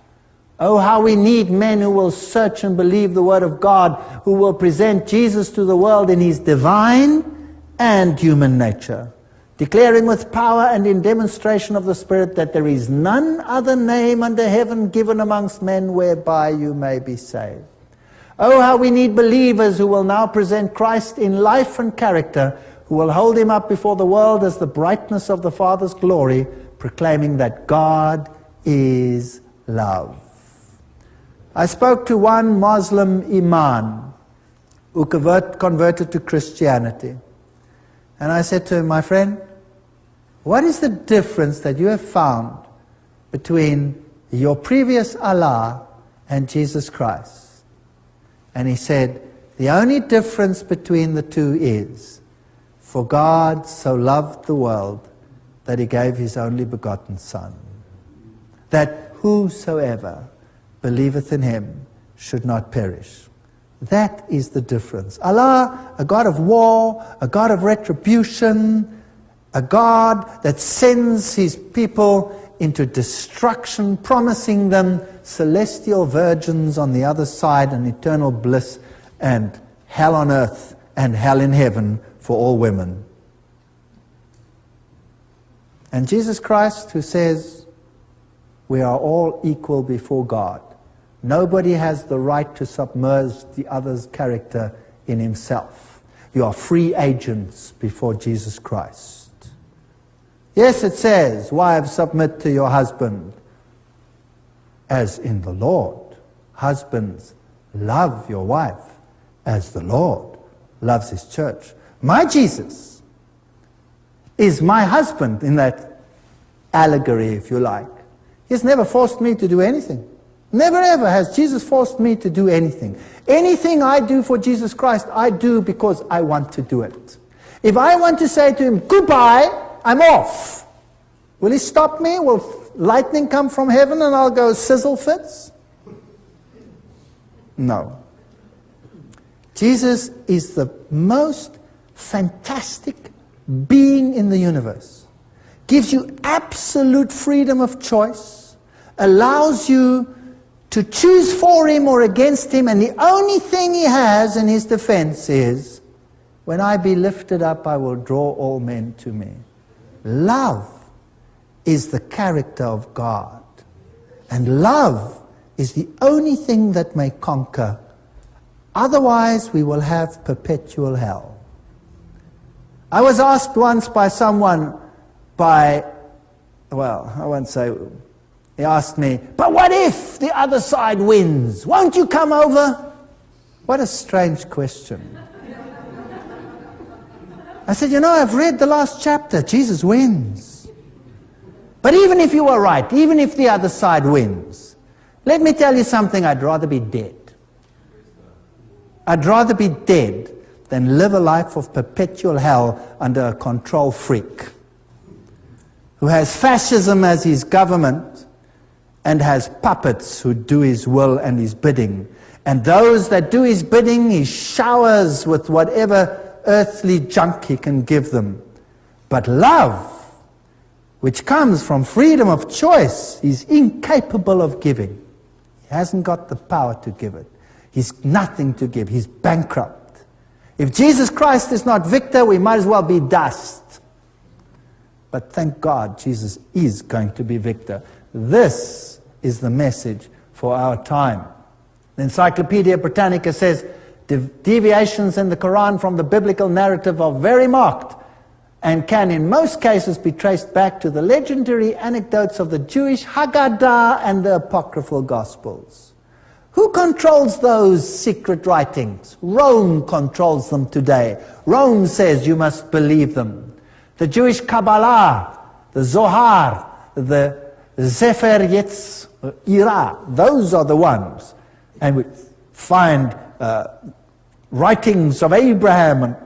Oh, how we need men who will search and believe the Word of God, who will present Jesus to the world in his divine and human nature, declaring with power and in demonstration of the Spirit that there is none other name under heaven given amongst men whereby you may be saved. Oh, how we need believers who will now present Christ in life and character, who will hold him up before the world as the brightness of the Father's glory, proclaiming that God is love. I spoke to one Muslim imam who converted to Christianity. And I said to him, my friend, what is the difference that you have found between your previous Allah and Jesus Christ? And he said, the only difference between the two is, for God so loved the world that he gave his only begotten Son, that whosoever believeth in him should not perish. That is the difference. Allah, a God of war, a God of retribution, A God that sends his people into destruction, promising them celestial virgins on the other side and eternal bliss and hell on earth and hell in heaven for all women. And Jesus Christ, who says we are all equal before God. Nobody has the right to submerge the other's character in himself. You are free agents before Jesus Christ. Yes, it says, wives, submit to your husband as in the Lord. Husbands, love your wife as the Lord loves his church. My Jesus is my husband in that allegory, if you like. He's never forced me to do anything. Never ever has Jesus forced me to do anything. Anything I do for Jesus Christ, I do because I want to do it. If I want to say to him, goodbye, I'm off. Will he stop me? Will lightning come from heaven and I'll go sizzle fits? No. Jesus is the most fantastic being in the universe. Gives you absolute freedom of choice. Allows you to choose for him or against him. And the only thing he has in his defense is, when I be lifted up, I will draw all men to me. Love is the character of God. And love is the only thing that may conquer. Otherwise, we will have perpetual hell. I was asked once by someone, I won't say, he asked me, but what if the other side wins? Won't you come over? What a strange question. I said, I've read the last chapter. Jesus wins. But even if you were right, even if the other side wins, let me tell you something, I'd rather be dead. I'd rather be dead than live a life of perpetual hell under a control freak who has fascism as his government and has puppets who do his will and his bidding. And those that do his bidding, he showers with whatever earthly junk he can give them. But love, which comes from freedom of choice, he's incapable of giving. He hasn't got the power to give it. He's nothing to give. He's bankrupt. If Jesus Christ is not victor, we might as well be dust. But thank God Jesus is going to be victor. This is the message for our time. The Encyclopedia Britannica says, deviations in the Quran from the biblical narrative are very marked and can in most cases be traced back to the legendary anecdotes of the Jewish Haggadah and the apocryphal Gospels. Who controls those secret writings? Rome controls them today. Rome says you must believe them. The Jewish Kabbalah, the Zohar, the Sefer Yetzirah, those are the ones. And we find writings of Abraham and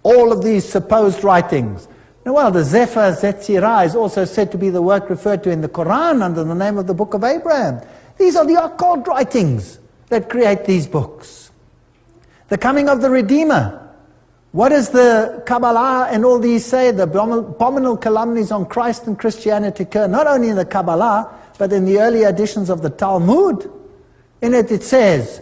all of these supposed writings. Well, the Sefer Yetzirah is also said to be the work referred to in the Quran under the name of the Book of Abraham. These are the occult writings that create these books. The coming of the Redeemer. What does the Kabbalah and all these say? The abominable calumnies on Christ and Christianity occur not only in the Kabbalah, but in the early editions of the Talmud. In it, it says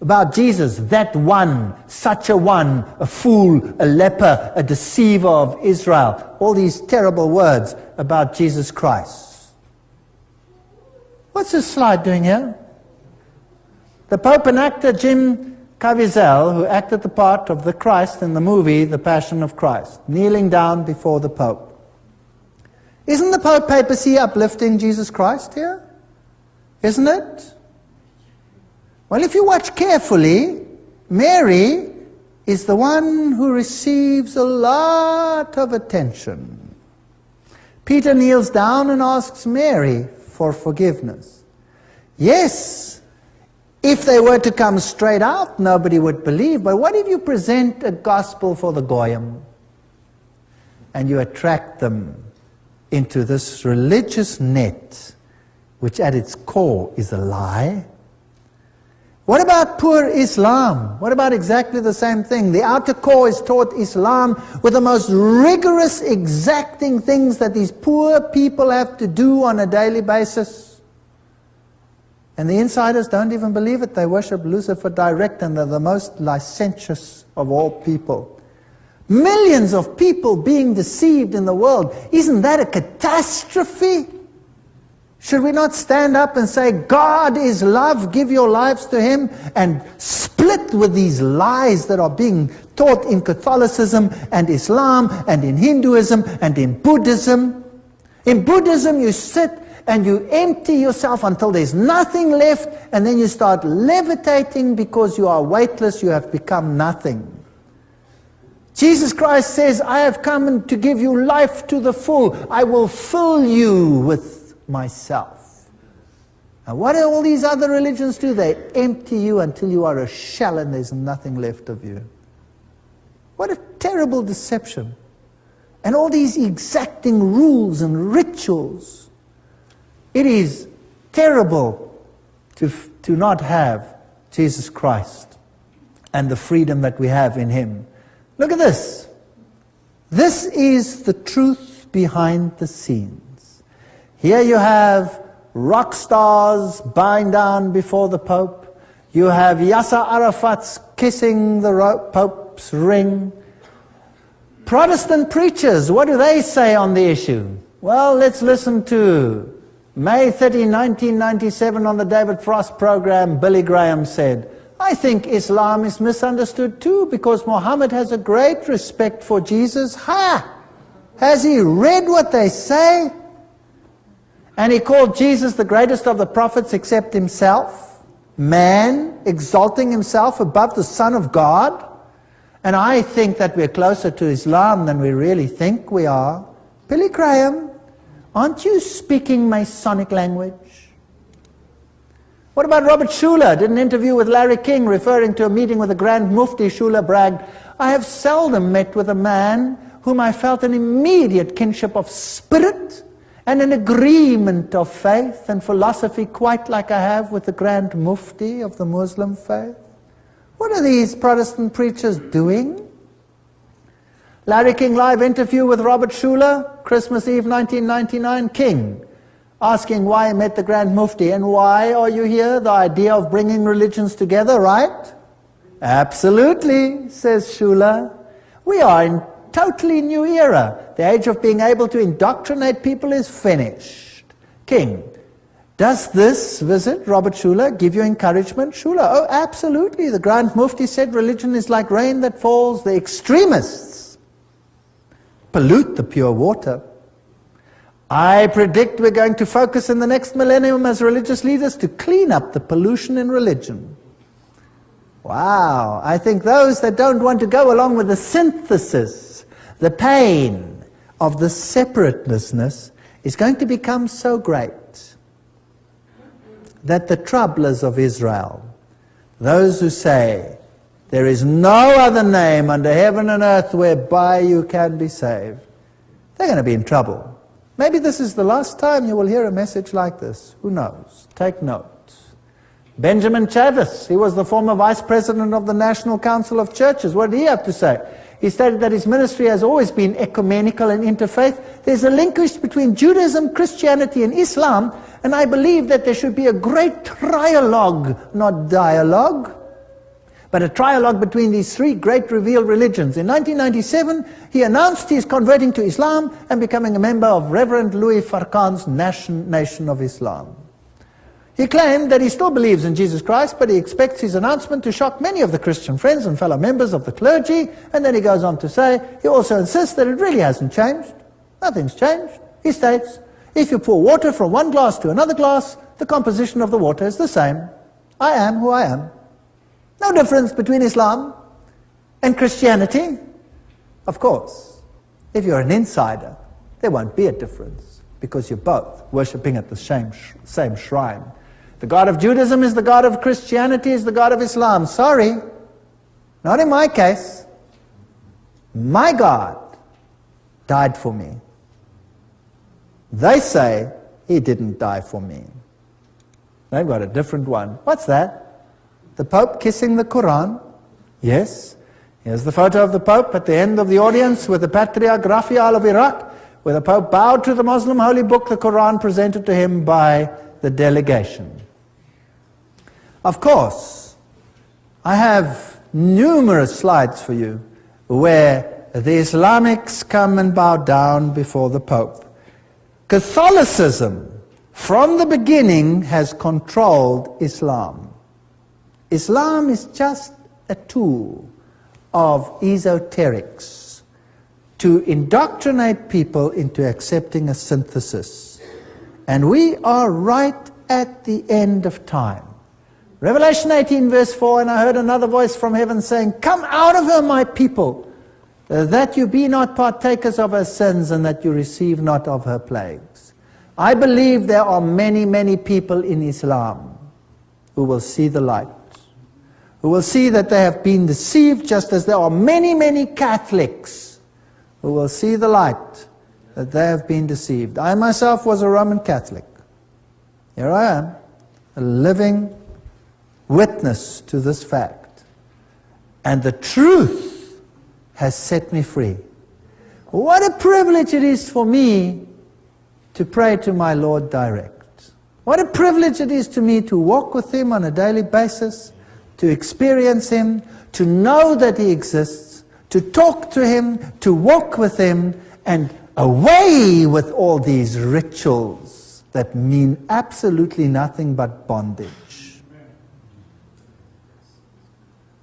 about Jesus, that one, such a one, a fool, a leper, a deceiver of Israel. All these terrible words about Jesus Christ. What's this slide doing here? The Pope and actor Jim Caviezel, who acted the part of the Christ in the movie The Passion of Christ, kneeling down before the Pope. Isn't the Pope papacy uplifting Jesus Christ here? Isn't it? Well, if you watch carefully, Mary is the one who receives a lot of attention. Peter kneels down and asks Mary for forgiveness. Yes, if they were to come straight out, nobody would believe. But what if you present a gospel for the Goyim and you attract them into this religious net, which at its core is a lie? What about poor Islam? What about exactly the same thing? The outer core is taught Islam with the most rigorous, exacting things that these poor people have to do on a daily basis. And the insiders don't even believe it. They worship Lucifer direct, and they're the most licentious of all people. Millions of people being deceived in the world. Isn't that a catastrophe? Should we not stand up and say, God is love, give your lives to Him, and split with these lies that are being taught in Catholicism and Islam and in Hinduism and in Buddhism? In Buddhism, you sit and you empty yourself until there's nothing left, and then you start levitating because you are weightless, you have become nothing. Jesus Christ says, I have come to give you life to the full. I will fill you with myself. And what do all these other religions do? They empty you until you are a shell and there's nothing left of you. What a terrible deception. And all these exacting rules and rituals. It is terrible to not have Jesus Christ and the freedom that we have in Him. Look at this. This is the truth behind the scenes. Here you have rock stars bowing down before the Pope. You have Yasser Arafat's kissing the Pope's ring. Protestant preachers, what do they say on the issue? Well, let's listen to May 30, 1997 on the David Frost program. Billy Graham said, I think Islam is misunderstood too, because Muhammad has a great respect for Jesus. Has he read what they say? And he called Jesus the greatest of the prophets except himself, man, exalting himself above the Son of God. And I think that we're closer to Islam than we really think we are. Billy Graham, aren't you speaking Masonic language? What about Robert Schuller? Did an interview with Larry King referring to a meeting with the Grand Mufti. Schuller bragged, I have seldom met with a man whom I felt an immediate kinship of spirit and an agreement of faith and philosophy quite like I have with the Grand Mufti of the Muslim faith. What are these Protestant preachers doing? Larry King live interview with Robert Schuller, Christmas Eve 1999. King asking why he met the Grand Mufti. And why are you here? The idea of bringing religions together, right? Absolutely, says Schuller. We are in totally new era. The age of being able to indoctrinate people is finished. King, does this visit, Robert Schuller, give you encouragement? Schuller, oh, absolutely. The Grand Mufti said religion is like rain that falls. The extremists pollute the pure water. I predict we're going to focus in the next millennium as religious leaders to clean up the pollution in religion. Wow, I think those that don't want to go along with the synthesis, the pain of the separateness is going to become so great that the troublers of Israel, those who say, there is no other name under heaven and earth whereby you can be saved, they're going to be in trouble. Maybe this is the last time you will hear a message like this. Who knows? Take note. Benjamin Chavis, he was the former vice president of the National Council of Churches. What did he have to say? He stated that his ministry has always been ecumenical and interfaith. There's a linkage between Judaism, Christianity, and Islam, and I believe that there should be a great trialogue, not dialogue, but a trialogue between these three great revealed religions. In 1997, he announced he is converting to Islam and becoming a member of Reverend Louis Farrakhan's Nation of Islam. He claimed that he still believes in Jesus Christ, but he expects his announcement to shock many of the Christian friends and fellow members of the clergy. And then he goes on to say, he also insists that it really hasn't changed. Nothing's changed. He states, if you pour water from one glass to another glass, the composition of the water is the same. I am who I am. No difference between Islam and Christianity. Of course, if you're an insider, there won't be a difference, because you're both worshipping at the same shrine. The God of Judaism is the God of Christianity, is the God of Islam. Sorry, not in my case. My God died for me. They say he didn't die for me. They've got a different one. What's that? The Pope kissing the Quran? Yes. Here's the photo of the Pope at the end of the audience with the Patriarch Raphael of Iraq, where the Pope bowed to the Muslim holy book, the Quran, presented to him by the delegation. Of course, I have numerous slides for you where the Islamics come and bow down before the Pope. Catholicism, from the beginning, has controlled Islam. Islam is just a tool of esoterics to indoctrinate people into accepting a synthesis. And we are right at the end of time. Revelation 18 verse 4, and I heard another voice from heaven saying, "Come out of her, my people, that you be not partakers of her sins and that you receive not of her plagues." I believe there are many, many people in Islam who will see the light, who will see that they have been deceived, just as there are many, many Catholics who will see the light, that they have been deceived. I myself was a Roman Catholic. Here I am, a living witness to this fact. And the truth has set me free. What a privilege it is for me to pray to my Lord direct. What a privilege it is to me to walk with Him on a daily basis, to experience Him, to know that He exists, to talk to Him, to walk with Him, and away with all these rituals that mean absolutely nothing but bondage.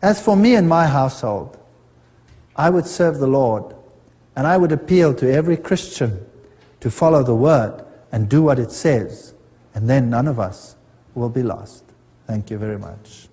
As for me and my household, I would serve the Lord, and I would appeal to every Christian to follow the Word and do what it says, and then none of us will be lost. Thank you very much.